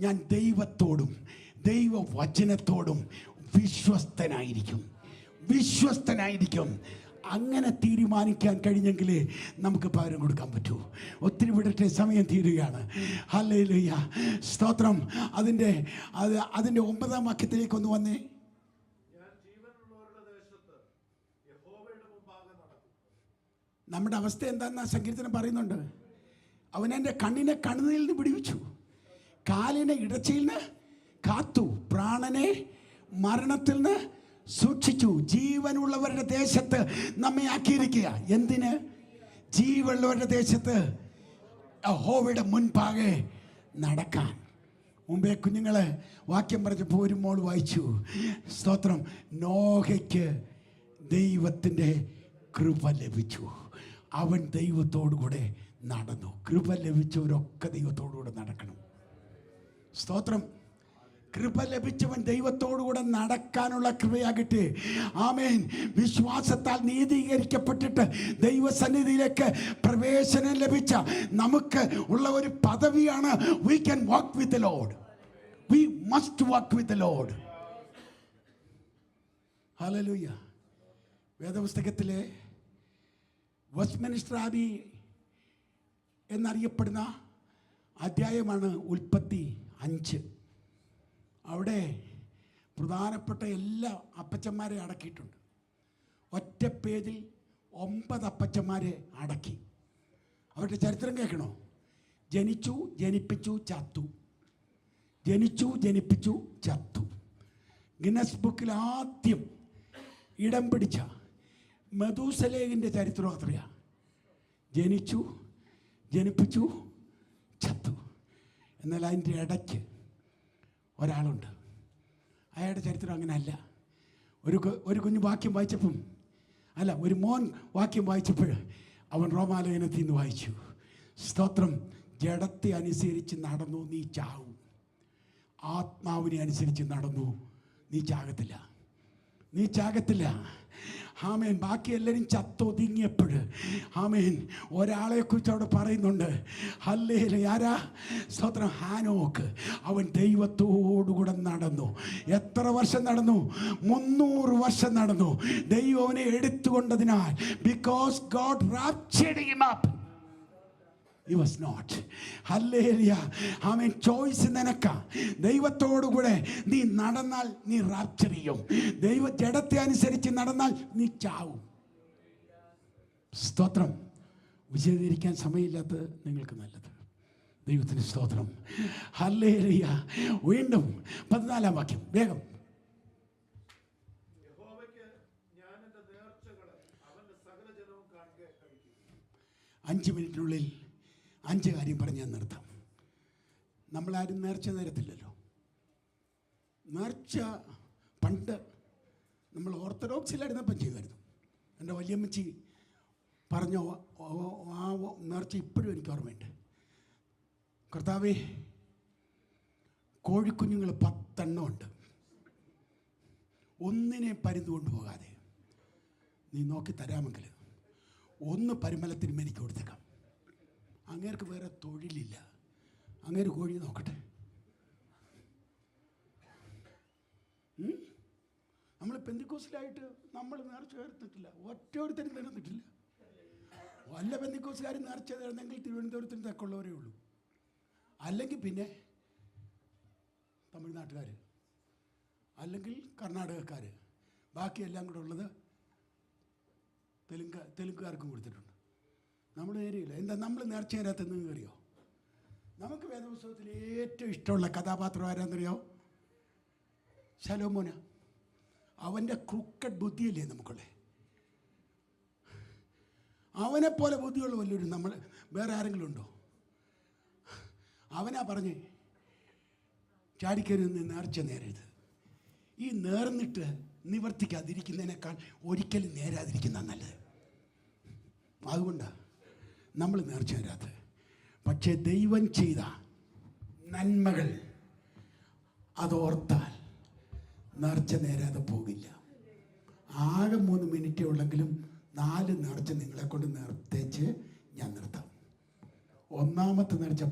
ഞാൻ ദൈവത്തോടും ദൈവവചനത്തോടും വിശ്വസ്തനായിരിക്കും. അങ്ങനെ തീരുമാനിക്കാൻ കഴിഞ്ഞെങ്കിൽ നമുക്ക് പകരം കൊടുക്കാൻ പറ്റൂ. ഒത്തിരി വിടട്ടെ, സമയം തീരുകയാണ്. ഹല്ലേലൂയ, സ്തോത്രം. അതിൻ്റെ 9-ാം വാക്യത്തിലേക്ക് ഒന്ന് വന്നേ. നമ്മുടെ അവസ്ഥ എന്താണെന്ന് സങ്കീർത്തനം പറയുന്നുണ്ട്. അവൻ എൻ്റെ കണ്ണിനെ കണ്ണുനീരിൽ നിന്ന് പിടിവിച്ചു, കാലിനെ ഇടച്ചിയിൽ നിന്ന് കാത്തു, പ്രാണനെ മരണത്തിൽ നിന്ന് സൂക്ഷിച്ചു. ജീവനുള്ളവരുടെ ദേശത്ത് നമ്മെ ആക്കിയിരിക്കുക. എന്തിന്? ജീവനുള്ളവരുടെ ദേശത്ത് യഹോവയുടെ മുൻപാകെ നടക്കാൻ. മുമ്പേ കുഞ്ഞുങ്ങളെ വാക്യം പറഞ്ഞപ്പോൾ ഒരു മോൾ വായിച്ചു, സ്തോത്രം, നോഹയ്ക്ക് ദൈവത്തിൻ്റെ കൃപ ലഭിച്ചു. അവൻ ദൈവത്തോടുകൂടെ നടന്നു. കൃപ ലഭിച്ചവരൊക്കെ ദൈവത്തോടുകൂടെ നടക്കണം. സ്തോത്രം. കൃപ ലഭിച്ചവൻ ദൈവത്തോടുകൂടെ നടക്കാനുള്ള കൃപയാകട്ടെ. ആമേൻ. വിശ്വാസത്താൽ നീതീകരിക്കപ്പെട്ടിട്ട് ദൈവസന്നിധിയിലേക്ക് പ്രവേശനം ലഭിച്ച നമുക്ക് ഉള്ള ഒരു പദവിയാണ് we can walk with the Lord. We must walk with the Lord. Hallelujah. വേദപുസ്തകത്തിലെ വെസ്റ്റ്മിനിസ്റ്റർ ആബി എന്നറിയപ്പെടുന്ന അധ്യായമാണ് ഉൽപ്പത്തി 5. അവിടെ പ്രധാനപ്പെട്ട എല്ലാ അപ്പച്ചന്മാരെ അടക്കിയിട്ടുണ്ട്. ഒറ്റ പേജിൽ 9 അപ്പച്ചന്മാരെ അടക്കി. അവരുടെ ചരിത്രം കേൾക്കണോ? ജനിച്ചു, ജനിപ്പിച്ചു, ചത്തു. ജനിച്ചു, ജനിപ്പിച്ചു, ചത്തു. ഗിന്നസ് ബുക്കിൽ ആദ്യം ഇടം പിടിച്ച മെതൂസലേഹിൻ്റെ ചരിത്രം അത്രയാണ്. ജനിച്ചു, ജനിപ്പിച്ചു, ചത്തു. എന്നാൽ അതിൻ്റെ ഇടയ്ക്ക് ഒരാളുണ്ട്. അയാളുടെ ചരിത്രം അങ്ങനെ അല്ല. ഒരു കുഞ്ഞ് വാക്യം വായിച്ചപ്പം ഒരു മോൻ വാക്യം വായിച്ചപ്പോൾ അവൻ റോമാലേഖനത്തിൽ നിന്ന് വായിച്ചു. സ്തോത്രം. ജഡത്തെ അനുസരിച്ച് നടന്നു നീ ചാവും, ആത്മാവിനെ അനുസരിച്ച് നടന്നു നീ ചാകത്തില്ല. നീ ചാകത്തില്ല. ആമേൻ. ബാക്കി എല്ലാവരും ചത്തൊതുങ്ങിയപ്പോൾ ആമേൻ ഒരാളെ കുറിച്ച് അവിടെ പറയുന്നുണ്ട്. ഹല്ലേലൂയ. ആരാ? സ്തോത്രം. ഹാനോക്ക്. അവൻ ദൈവത്തോടുകൂടെ നടന്നു. എത്ര വർഷം നടന്നു? 300 വർഷം നടന്നു. ദൈവം അവനെ എടുത്തുകൊണ്ടതിനാൽ, because God raptured him up. He was not. Hallelujah. Amen. Choice നിനക്കാ. ദൈവത്തോടുകൂടെ നീ നടന്നാൽ നീ റാപ്ചർ ചെയ്യും. ദൈവ ജഡത്തെ അനുസരിച്ച് നടന്നാൽ നീ ചാവും. സ്തോത്രം. വിശദീകരിക്കാൻ സമയമില്ലാത്തത് നിങ്ങൾക്ക് നല്ലത്. ദൈവത്തിന് സ്തോത്രം. ഹല്ലേലൂയ. വീണ്ടും 14-ാം വാക്യം വേഗം. 5 മിനിറ്റിനുള്ളിൽ 5 കാര്യം പറഞ്ഞ് ഞാൻ നിർത്താം. നമ്മളാരും നേർച്ച നേരത്തില്ലല്ലോ. നേർച്ച പണ്ട് നമ്മൾ ഓർത്തഡോക്സിലായിരുന്നപ്പം ചെയ്യുമായിരുന്നു. എൻ്റെ വലിയമ്മച്ചി പറഞ്ഞ ആ നേർച്ച ഇപ്പോഴും എനിക്ക് ഓർമ്മയുണ്ട്. കർത്താവേ, കോഴിക്കുഞ്ഞുങ്ങൾ 10 എണ്ണം ഉണ്ട്. ഒന്നിനെ പരുന്ത് കൊണ്ടുപോകാതെ നീ നോക്കി തരാമെങ്കിൽ 1 പരിമലത്തിനും എനിക്ക് കൊടുത്തേക്കാം. അങ്ങേർക്ക് വേറെ തൊഴിലില്ല. അങ്ങേര് കോഴി നോക്കട്ടെ. നമ്മൾ പെന്തിക്കോസിലായിട്ട് നമ്മൾ നേർച്ച ചേർത്തിട്ടില്ല. ഒറ്റൊരുത്തരും നേർന്നിട്ടില്ല. വല്ല പെന്തിക്കോസുകാരും നേർച്ച നേർന്നെങ്കിൽ തിരുവനന്തപുരത്തിന് തെക്കുള്ളവരേ ഉള്ളൂ. അല്ലെങ്കിൽ പിന്നെ തമിഴ്നാട്ടുകാർ, അല്ലെങ്കിൽ കർണാടകക്കാർ. ബാക്കിയെല്ലാം കൂടെ ഉള്ളത് തെലുങ്കുകാർക്കും കൊടുത്തിട്ടുണ്ട്. നമ്മൾ നേരെയില്ല. എന്താ നമ്മൾ നേർച്ച നേരത്തെന്ന് അറിയോ? നമുക്ക് വേദപുസ്തകത്തിൽ ഏറ്റവും ഇഷ്ടമുള്ള കഥാപാത്രം ആരാന്നറിയോ? ശലോമോന. അവൻ്റെ ക്രൂക്കഡ് ബുദ്ധിയല്ലേ നമുക്കുള്ളേ. അവനെപ്പോലെ ബുദ്ധിയുള്ള വല്ലൊരു നമ്മൾ വേറെ ആരെങ്കിലും ഉണ്ടോ? അവനാ പറഞ്ഞ് ചാടിക്കരുന്ന് നേർച്ച നേരരുത്. ഈ നേർന്നിട്ട് നിവർത്തിക്കാതിരിക്കുന്നതിനേക്കാൾ ഒരിക്കലും നേരാതിരിക്കുന്ന നല്ലത്. അതുകൊണ്ടാണ് നമ്മൾ നേർച്ച നേരാത്തത്. പക്ഷേ ദൈവം ചെയ്ത നന്മകൾ അതോർത്താൽ നേർച്ച നേരാതെ പോകില്ല. ആകെ 3 മിനിറ്റേ ഉള്ളെങ്കിലും 4 നേർച്ച നിങ്ങളെ കൊണ്ട് നിർത്തേച്ച് ഞാൻ നിർത്താം. 1-ാമത്തെ നേർച്ച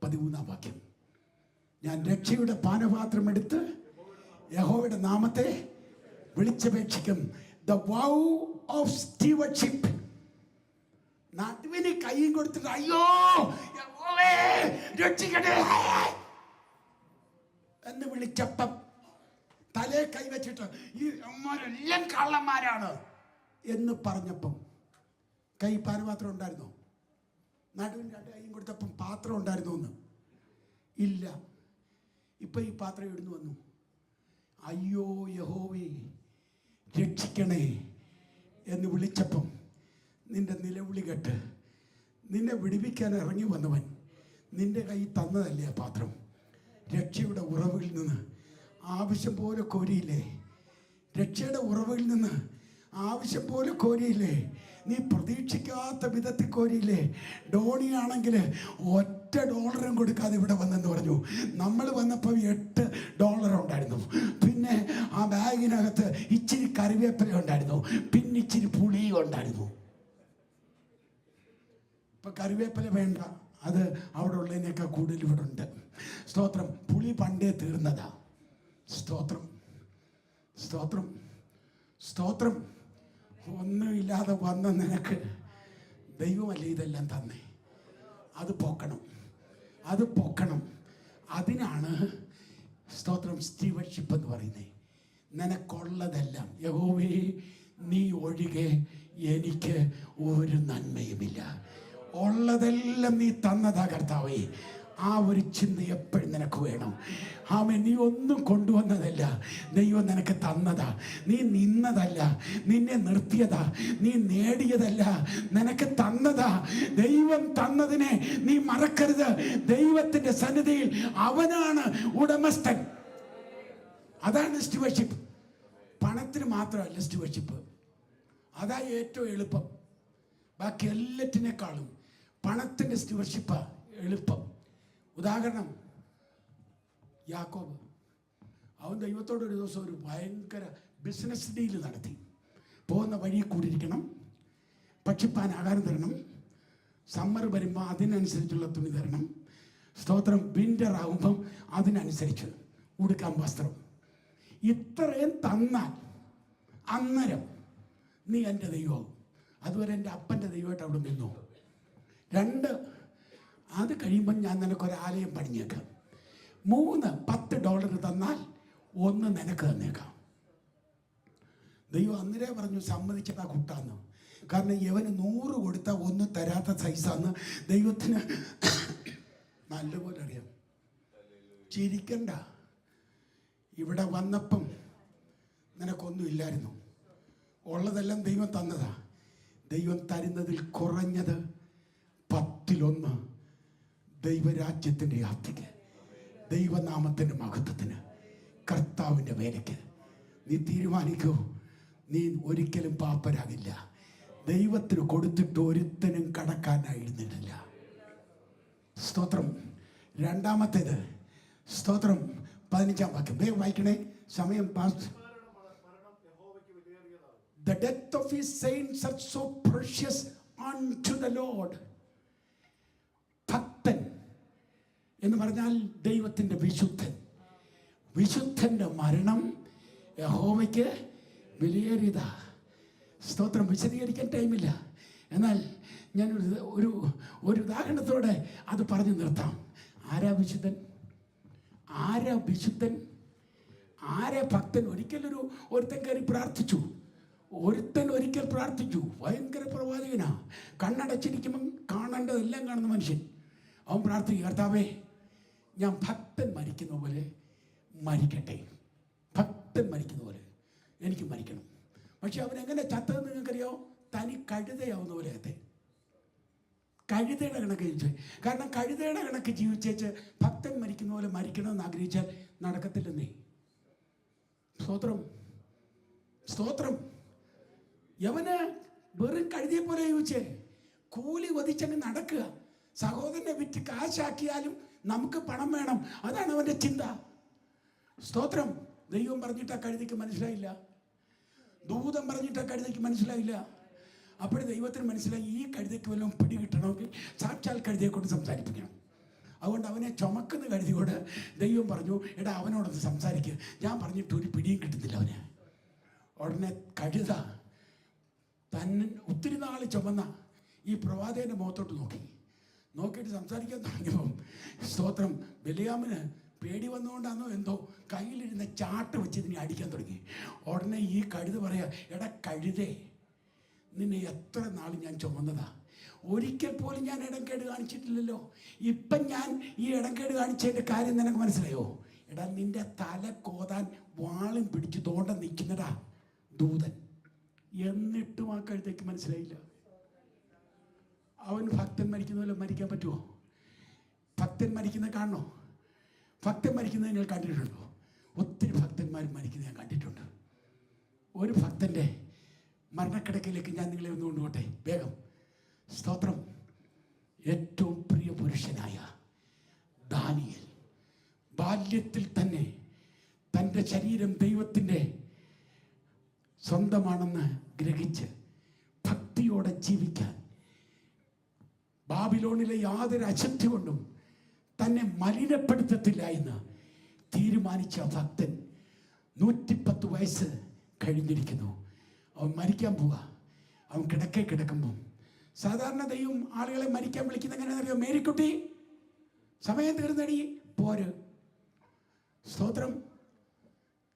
13-ാം വാക്യം. ഞാൻ രക്ഷയുടെ പാനപാത്രം എടുത്ത് യഹോവയുടെ നാമത്തെ വിളിച്ചപേക്ഷിക്കും. The vow of stewardship. നടുവിന് കൈയും കൊടുത്തിട്ട് അയ്യോ യഹോവേ രക്ഷിക്കണേ എന്ന് വിളിച്ചപ്പം തലേ കൈവച്ചിട്ട് ഈ അമ്മമാരെല്ലാം കള്ളന്മാരാണ് എന്ന് പറഞ്ഞപ്പം കൈ പാനപാത്രം ഉണ്ടായിരുന്നോ? നടുവിന് 2 കൈയും കൊടുത്തപ്പം പാത്രം ഉണ്ടായിരുന്നോ? എന്ന് ഇല്ല. ഇപ്പം ഈ പാത്രം എവിടുന്ന് വന്നു? അയ്യോ യഹോവേ രക്ഷിക്കണേ എന്ന് വിളിച്ചപ്പം നിന്റെ നിലവിളി കേട്ട് നിന്നെ വിടുവിക്കാൻ ഇറങ്ങി വന്നവൻ നിന്റെ കൈ തന്നതല്ലേ ആ പാത്രം. രക്ഷയുടെ ഉറവിൽ നിന്ന് ആവശ്യം പോലെ കോരിയില്ലേ? രക്ഷയുടെ ഉറവിൽ നിന്ന് ആവശ്യം പോലെ കോരിയില്ലേ? നീ പ്രതീക്ഷിക്കാത്ത വിധത്തിൽ കോരിയില്ലേ? ഡോണിയാണെങ്കിൽ ഒറ്റ $1 കൊടുക്കാതെ ഇവിടെ വന്നെന്ന് പറഞ്ഞു. നമ്മൾ വന്നപ്പോൾ $8 ഉണ്ടായിരുന്നു. പിന്നെ ആ ബാഗിനകത്ത് ഇച്ചിരി കറിവേപ്പില ഉണ്ടായിരുന്നു, പിന്നെ ഇച്ചിരി പുളിയും ഉണ്ടായിരുന്നു. ഇപ്പം കറിവേപ്പില വേണ്ട, അത് അവിടെ ഉള്ളതിനേക്കാൾ കൂടുതൽ ഇവിടെ ഉണ്ട്. സ്തോത്രം. പുളി പണ്ടേ തീർന്നതാ. സ്തോത്രം, സ്തോത്രം, സ്തോത്രം. ഒന്നുമില്ലാതെ വന്ന നിനക്ക് ദൈവമല്ലേ ഇതെല്ലാം തന്നെ. അത് പൊക്കണം, അത് പൊക്കണം. അതിനാണ് സ്തോത്രം സ്റ്റീവർഷിപ്പ് എന്ന് പറയുന്നത്. നിനക്കുള്ളതെല്ലാം യഹോവേ നീ ഒഴികെ എനിക്ക് ഒരു നന്മയുമില്ല. ഉള്ളതെല്ലാം നീ തന്നതാ കർത്താവേ. ആ ഒരു ചിന്ത എപ്പോഴും നിനക്ക് വേണം. ആമേൻ. നീ ഒന്നും കൊണ്ടുവന്നതല്ല, ദൈവം നിനക്ക് തന്നതാ. നീ നിന്നതല്ല, നിന്നെ നിർത്തിയതാ. നീ നേടിയതല്ല, നിനക്ക് തന്നതാ. ദൈവം തന്നതിനെ നീ മറക്കരുത്. ദൈവത്തിന്റെ സന്നിധിയിൽ അവനാണ് ഉടമസ്ഥൻ. അതാണ് സ്റ്റുവർഷിപ്പ്. പണത്തിന് മാത്രമല്ല സ്റ്റുവർഷിപ്പ്. അതാ ഏറ്റവും എളുപ്പം. ബാക്കി എല്ലാറ്റിനേക്കാളും പണത്തിന്റെ സ്റ്റുവർഷിപ്പാ എളുപ്പം. ഉദാഹരണം, യാക്കോബ്. അവൻ ദൈവത്തോട് ഒരു ദിവസം ഒരു ഭയങ്കര ബിസിനസ് ഡീല് നടത്തി. പോകുന്ന വഴി കൂടിയിരിക്കണം, പക്ഷിപ്പാൻ ആഹാരം തരണം, സമ്മർ വരുമ്പോൾ അതിനനുസരിച്ചുള്ള തുണി തരണം, സ്തോത്രം, വിൻ്റർ ആകുമ്പം അതിനനുസരിച്ച് ഉടുക്കാൻ വസ്ത്രം. ഇത്രയും തന്നാൽ അന്നേരം നീ എൻ്റെ ദൈവമാവും. അതുവരെ എൻ്റെ അപ്പൻ്റെ ദൈവമായിട്ട് അവിടെ നിന്നു. 2, അത് കഴിയുമ്പം ഞാൻ നിനക്കൊരാലയം പണിഞ്ഞേക്കാം. 3, $10 തന്നാൽ 1 നിനക്ക് തന്നേക്കാം. ദൈവം അന്നേരം പറഞ്ഞു സമ്മതിച്ചതാ കൂട്ടാന്ന്. കാരണം ഇവന് 100 കൊടുത്താൽ 1 തരാത്ത സൈസാന്ന് ദൈവത്തിന് നല്ലപോലെ അറിയാം. ചിരിക്കണ്ട. ഇവിടെ വന്നപ്പം നിനക്കൊന്നും ഇല്ലായിരുന്നു. ഉള്ളതെല്ലാം ദൈവം തന്നതാ. ദൈവം തരുന്നതിൽ കുറഞ്ഞത് 10-1 ദൈവരാജ്യത്തിൻ്റെ യാത്രയ്ക്ക്, ദൈവനാമത്തിൻ്റെ മഹത്വത്തിന്, കർത്താവിൻ്റെ വേലയ്ക്ക് നീ തീരുമാനിക്കൂ. നീ ഒരിക്കലും പാപ്പരാകില്ല. ദൈവത്തിന് കൊടുത്തിട്ട് ഒരുത്തനും കടക്കാനായിരുന്നില്ല. സ്തോത്രം. 2-ാമത്തേത് സ്തോത്രം 15-ാം വാക്യം വേഗം വായിക്കണേ, സമയം pass. The death of his saints are so precious unto the Lord. ഭക്തൻ എന്ന് പറഞ്ഞാൽ ദൈവത്തിൻ്റെ വിശുദ്ധൻ. വിശുദ്ധൻ്റെ മരണം യഹോവയ്ക്ക് വിലയേറിയതാ. സ്തോത്രം. വിശദീകരിക്കാൻ ടൈമില്ല, എന്നാൽ ഞാൻ ഒരു ഉദാഹരണത്തോടെ അത് പറഞ്ഞു നിർത്താം. ആരാ വിശുദ്ധൻ? ആരാ വിശുദ്ധൻ? ആരാ ഭക്തൻ? ഒരുത്തൻ കയറി പ്രാർത്ഥിച്ചു. ഒരുത്തൻ ഒരിക്കൽ പ്രാർത്ഥിച്ചു. ഭയങ്കര പ്രവാചകനാ. കണ്ണടച്ചിരിക്കുമ്പം കാണേണ്ടതെല്ലാം കാണുന്ന മനുഷ്യൻ. അവൻ പ്രാർത്ഥിക്കും, കർത്താവേ ഞാൻ ഭക്തൻ മരിക്കുന്ന പോലെ മരിക്കട്ടെ. ഭക്തൻ മരിക്കുന്ന പോലെ എനിക്ക് മരിക്കണം. പക്ഷെ അവനെങ്ങനെ ചത്തതെന്ന് നിങ്ങൾക്കറിയോ? തനി കഴുതയാവുന്ന പോലെ അതെ. കഴുതയുടെ കണക്ക് ജീവിച്ചു. കാരണം കഴുതയുടെ കണക്ക് ജീവിച്ചേച്ച് ഭക്തൻ മരിക്കുന്ന പോലെ മരിക്കണമെന്ന് ആഗ്രഹിച്ചാൽ നടക്കത്തില്ലെന്നേ. സ്തോത്രം, സ്തോത്രം. യവന് വെറും കഴുതിയെ പോലെ ജീവിച്ചേ. കൂലി ഒതിച്ചങ്ങ് നടക്കുക. സഹോദരനെ വിറ്റ് കാശാക്കിയാലും നമുക്ക് പണം വേണം, അതാണ് അവൻ്റെ ചിന്ത. സ്തോത്രം. ദൈവം പറഞ്ഞിട്ട് ആ കഴുതിക്ക് മനസ്സിലായില്ല, ദൂതം പറഞ്ഞിട്ട് ആ കഴുതിക്ക് മനസ്സിലായില്ല. അപ്പോഴും ദൈവത്തിന് മനസ്സിലായി ഈ കഴുതിക്ക് വല്ലതും പിടി കിട്ടണമെങ്കിൽ സാക്ഷാൽ കഴുതിയെ കൊണ്ട് സംസാരിപ്പിക്കണം. അതുകൊണ്ട് അവനെ ചുമക്കുന്ന കഴുതിയോട് ദൈവം പറഞ്ഞു, എടാ അവനോടൊന്ന് സംസാരിക്കുക. ഞാൻ പറഞ്ഞിട്ട് ഒരു പിടിയും കിട്ടുന്നില്ല അവന്. ഉടനെ കഴുത ഒത്തിരി നാൾ ചുമന്ന ഈ പ്രവാചകൻ്റെ മുഖത്തോട്ട് നോക്കിയിട്ട് സംസാരിക്കാൻ തുടങ്ങിയപ്പം സ്തോത്രം, ബിലയാമിന് പേടി വന്നുകൊണ്ടാണോ എന്തോ കയ്യിലിരുന്ന ചാട്ട് വെച്ച് ഇതിനെ അടിക്കാൻ തുടങ്ങി. ഉടനെ ഈ കഴുത പറയാ, എടാ കഴുതേ, നിന്നെ എത്ര നാൾ ഞാൻ ചുമന്നതാ, ഒരിക്കൽ പോലും ഞാൻ ഇടംകേട് കാണിച്ചിട്ടില്ലല്ലോ. ഇപ്പം ഞാൻ ഈ ഇടംകേട് കാണിച്ചതിൻ്റെ കാര്യം നിനക്ക് മനസ്സിലായോ? എടാ നിന്റെ തല കോതാൻ വാളും പിടിച്ച് തോണ്ട നിൽക്കുന്നടാ ദൂതൻ. എന്നിട്ടും ആ കഴുതയ്ക്ക് മനസ്സിലായില്ല. അവൻ ഭക്തൻ മരിക്കുന്ന പോലെ മരിക്കാൻ പറ്റുമോ? ഭക്തൻ മരിക്കുന്നത് കാണണോ? ഭക്തൻ മരിക്കുന്നത് നിങ്ങൾ കണ്ടിട്ടുണ്ടോ? ഒത്തിരി ഭക്തന്മാർ മരിക്കുന്നത് ഞാൻ കണ്ടിട്ടുണ്ട്. ഒരു ഭക്തൻ്റെ മരണക്കിടക്കയിലേക്ക് ഞാൻ നിങ്ങളെ ഒന്ന് കൊണ്ടുപോട്ടെ വേഗം. സ്തോത്രം. ഏറ്റവും പ്രിയ പുരുഷനായ ദാനിയേൽ ബാല്യത്തിൽ തന്നെ തൻ്റെ ശരീരം ദൈവത്തിൻ്റെ സ്വന്തമാണെന്ന് ഗ്രഹിച്ച് ഭക്തിയോടെ ജീവിക്കാൻ, ബാബിലോണിലെ യാതൊരു അശുദ്ധി കൊണ്ടും തന്നെ മലിനപ്പെടുത്തത്തില്ല എന്ന് തീരുമാനിച്ച ഭക്തൻ 110 വയസ്സ് കഴിഞ്ഞിരിക്കുന്നു. അവൻ മരിക്കാൻ പോവുക. അവൻ കിടക്കുമ്പോൾ സാധാരണ ദൈവം ആളുകളെ മരിക്കാൻ വിളിക്കുന്ന എങ്ങനെയാണെന്ന് അറിയാം? മേരിക്കുട്ടി, സമയം തീർന്നടി, പോര്. സ്തോത്രം.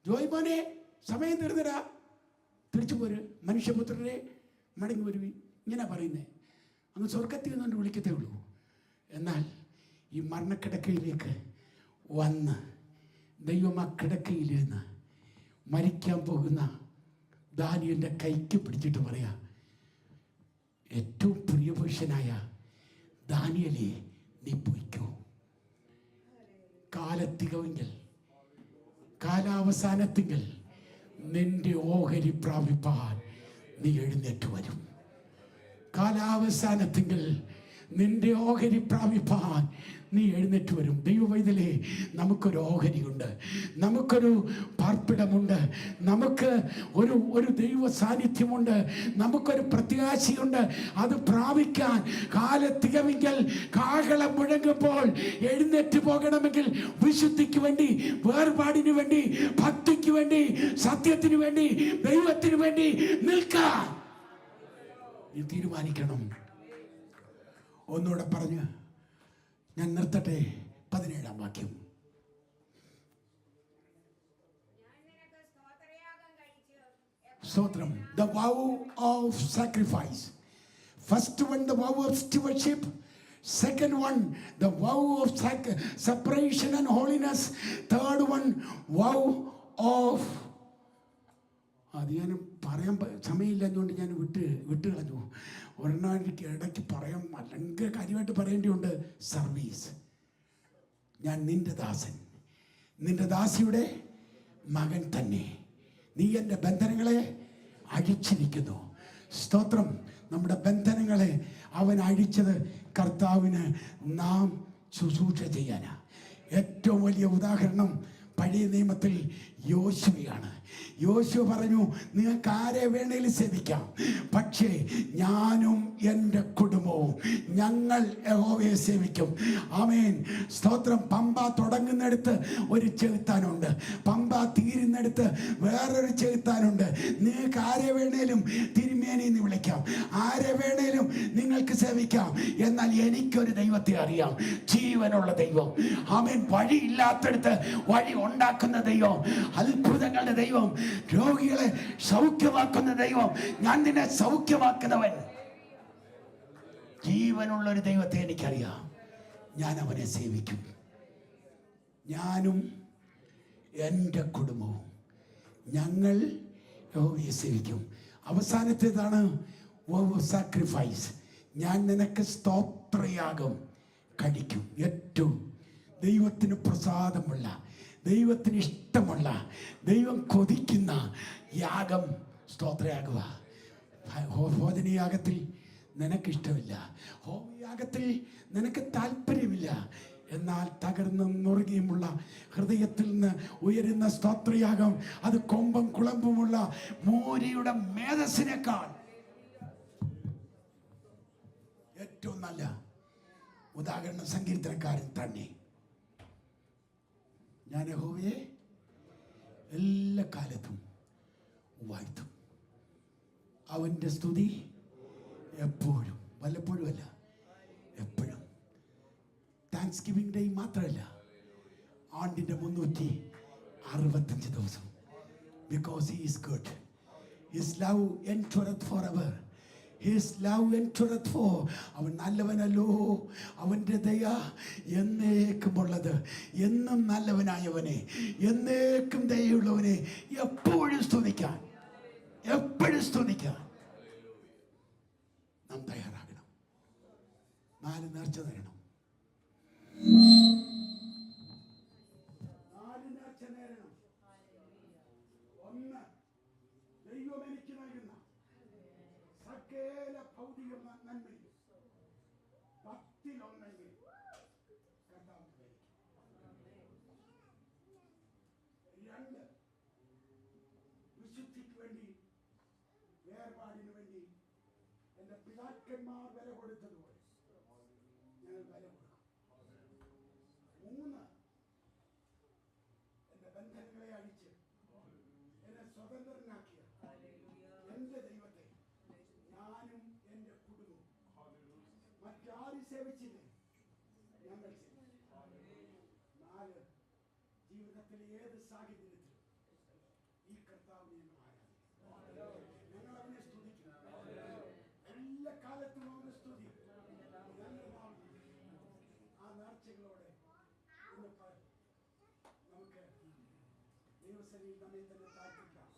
ജോയ് മോനെ, സമയം തീർന്നടാ, തിരിച്ചു പോര്. മനുഷ്യപുത്രരെ മടങ്ങി വരുവി. ഇങ്ങനെ പറയുന്നേ. അങ്ങ് സ്വർഗത്തിൽ നിന്നുകൊണ്ട് വിളിക്കത്തേ ഉള്ളൂ. എന്നാൽ ഈ മരണക്കിടക്കയിലേക്ക് വന്ന് ദൈവം ആ കിടക്കയിൽ നിന്ന് മരിക്കാൻ പോകുന്ന ദാനിയേലിൻ്റെ കൈക്ക് പിടിച്ചിട്ട് പറയാ, ഏറ്റവും പ്രിയപുരുഷനായ ദാനിയേലേ, നീ പോയിക്കോ. കാലത്തികവെങ്കിൽ, കാലാവസാനത്തിങ്കിൽ നിന്റെ ഓഹരി പ്രാപിപ്പാൻ നീ എഴുന്നേറ്റ് വരും. കാലാവസാനത്തിങ്കിൽ നിന്റെ ഓഹരി പ്രാപിപ്പാൻ നീ എഴുന്നേറ്റ് വരും. ദൈവവൈതലേ, നമുക്കൊരു ഓഹരിയുണ്ട്, നമുക്കൊരു പാർപ്പിടമുണ്ട്, നമുക്ക് ഒരു ദൈവ സാന്നിധ്യമുണ്ട്, നമുക്കൊരു പ്രത്യാശയുണ്ട്. അത് പ്രാപിക്കാൻ കാലത്തികമെങ്കിൽ, കാഹളം മുഴങ്ങുമ്പോൾ എഴുന്നേറ്റ് പോകണമെങ്കിൽ, വിശുദ്ധിക്ക് വേണ്ടി, വേർപാടിന് വേണ്ടി, ഭക്തിക്ക് വേണ്ടി, സത്യത്തിന് വേണ്ടി, ദൈവത്തിന് വേണ്ടി നിൽക്കാൻ നീ തീരുമാനിക്കണം. ഒന്നുകൂടെ പറഞ്ഞ് ഞാൻ നിർത്തട്ടെ. 17-ാം വാക്യം. സ്തോത്രം. The vow of sacrifice. First one, the vow of stewardship. Second one, the vow of separation and holiness. Third one, vow of, അത് ഞാൻ പറയാൻ സമയമില്ലെന്നുകൊണ്ട് ഞാൻ വിട്ട് കളഞ്ഞു. ഒരെണ്ണം എനിക്ക് ഇടയ്ക്ക് പറയാൻ ഭയങ്കര കാര്യമായിട്ട് പറയേണ്ടിയുണ്ട്. സർവീസ്. ഞാൻ നിന്റെ ദാസൻ, നിന്റെ ദാസിയുടെ മകൻ തന്നെ. നീ എൻ്റെ ബന്ധനങ്ങളെ അഴിച്ചിരിക്കുന്നു. സ്തോത്രം. നമ്മുടെ ബന്ധനങ്ങളെ അവൻ അഴിച്ചത് കർത്താവിന് നാം ശുശ്രൂഷ ചെയ്യാനാ. ഏറ്റവും വലിയ ഉദാഹരണം പഴയ നിയമത്തിൽ യോശുവയാണ്. യോശുവ പറഞ്ഞു, നിങ്ങൾക്ക് ആരെ വേണേലും സേവിക്കാം, പക്ഷേ ഞാനും എൻ്റെ കുടുംബവും ഞങ്ങൾ യഹോവയെ സേവിക്കും. ആമേൻ. സ്തോത്രം. പമ്പ തുടങ്ങുന്നിടത്ത് ഒരു ചെകുത്താനുണ്ട്, പമ്പ തീരുന്നിടത്ത് വേറൊരു ചെകുത്താനുണ്ട്. നിങ്ങൾക്ക് ആരെ വേണേലും തിരുമേനി എന്ന് വിളിക്കാം, ആരെ വേണേലും നിങ്ങൾക്ക് സേവിക്കാം. എന്നാൽ എനിക്കൊരു ദൈവത്തെ അറിയാം, ജീവനുള്ള ദൈവം. ആമേൻ. വഴിയില്ലാത്തടുത്ത് വഴി ഉണ്ടാക്കുന്ന ദൈവം, അത്ഭുതങ്ങളുടെ ദൈവം, രോഗികളെ സൗഖ്യമാക്കുന്ന ദൈവം, ഞാൻ നിന്നെ സൗഖ്യമാക്കുന്നവൻ. ജീവനുള്ള ഒരു ദൈവത്തെ എനിക്കറിയാം. ഞാൻ അവനെ സേവിക്കും. ഞാനും എൻ്റെ കുടുംബവും ഞങ്ങൾ യഹോവയെ സേവിക്കും. അവസാനത്തേതാണ് സാക്രിഫൈസ്. ഞാൻ നിനക്ക് സ്തോത്രയാഗം കഴിക്കും. ഏറ്റവും ദൈവത്തിന് പ്രസാദമുള്ള, ദൈവത്തിന് ഇഷ്ടമുള്ള, ദൈവം കൊതിക്കുന്ന യാഗം സ്തോത്രയാകുക. ഭോജനയാഗത്തിൽ നിനക്കിഷ്ടമില്ല, ഹോമയാഗത്തിൽ നിനക്ക് താല്പര്യമില്ല. എന്നാൽ തകർന്നും നുറുകിയുമുള്ള ഹൃദയത്തിൽ നിന്ന് ഉയരുന്ന സ്തോത്രയാഗം, അത് കൊമ്പും കുളമ്പുമുള്ള മോരിയുടെ മേധസ്സിനേക്കാൾ ഏറ്റവും നല്ല ഉദാഹരണം സങ്കീർത്തനക്കാരൻ തന്നെ. ഞാൻ യഹോവയെ എല്ലാ കാലത്തും വാഴ്ത്തും. അവൻ്റെ സ്തുതി എപ്പോഴും, വല്ലപ്പോഴും അല്ല, എപ്പോഴും. താങ്ക്സ് ഗിവിംഗ് ഡേ മാത്രമല്ല, ആണ്ടിൻ്റെ 365 ദിവസം. Because he is good. His love endureth forever. His love endureth for. അവൻ നല്ലവനല്ലോ, അവൻ്റെ ദയ എന്നേക്കുമുള്ളത്. എന്നും നല്ലവനായവനെ, എന്നേക്കും ദയയുള്ളവനെ എപ്പോഴും സ്തുതിക്കാൻ, എപ്പോഴും സ്തുതിക്കാൻ നാം തയ്യാറാകണം. 4 നേർച്ച തരണം. 4 നേർച്ച നേരണം. 1, ദൈവം എനിക്ക് നൽകുന്ന സകല ഭൗതിക നന്മയും 10-1 കർത്താവ്. നാടിനു വേണ്ടി എൻ്റെ പിതാക്കന്മാർ വില കൊടുത്തതുപോലെ ഞങ്ങൾ വില കൊടുക്കും. 3, എൻ്റെ ബന്ധനങ്ങളെ അഴിച്ച് എന്നെ സ്വതന്ത്രനാക്കിയ എൻ്റെ ദൈവത്തെ ഞാനും എൻ്റെ കുടുംബവും മറ്റാരും സേവിച്ചില്ലേ, ഞങ്ങൾ സേവിച്ചു. 4, ജീവിതത്തിലെ ഏത് സാഹചര്യത്തിലും ഈ കർത്താവിനെ ഞങ്ങൾ ആരാധിക്കും. ഞങ്ങൾ അവനെ സ്തുതിക്കും. എല്ലാ കാലത്തും അവനെ സ്തുതിക്കും. ആ നേർച്ചകളോടെ നമുക്ക് ദൈവസന്നിധിയിൽ നമ്മെ തന്നെ താഴ്ത്തിക്കാം.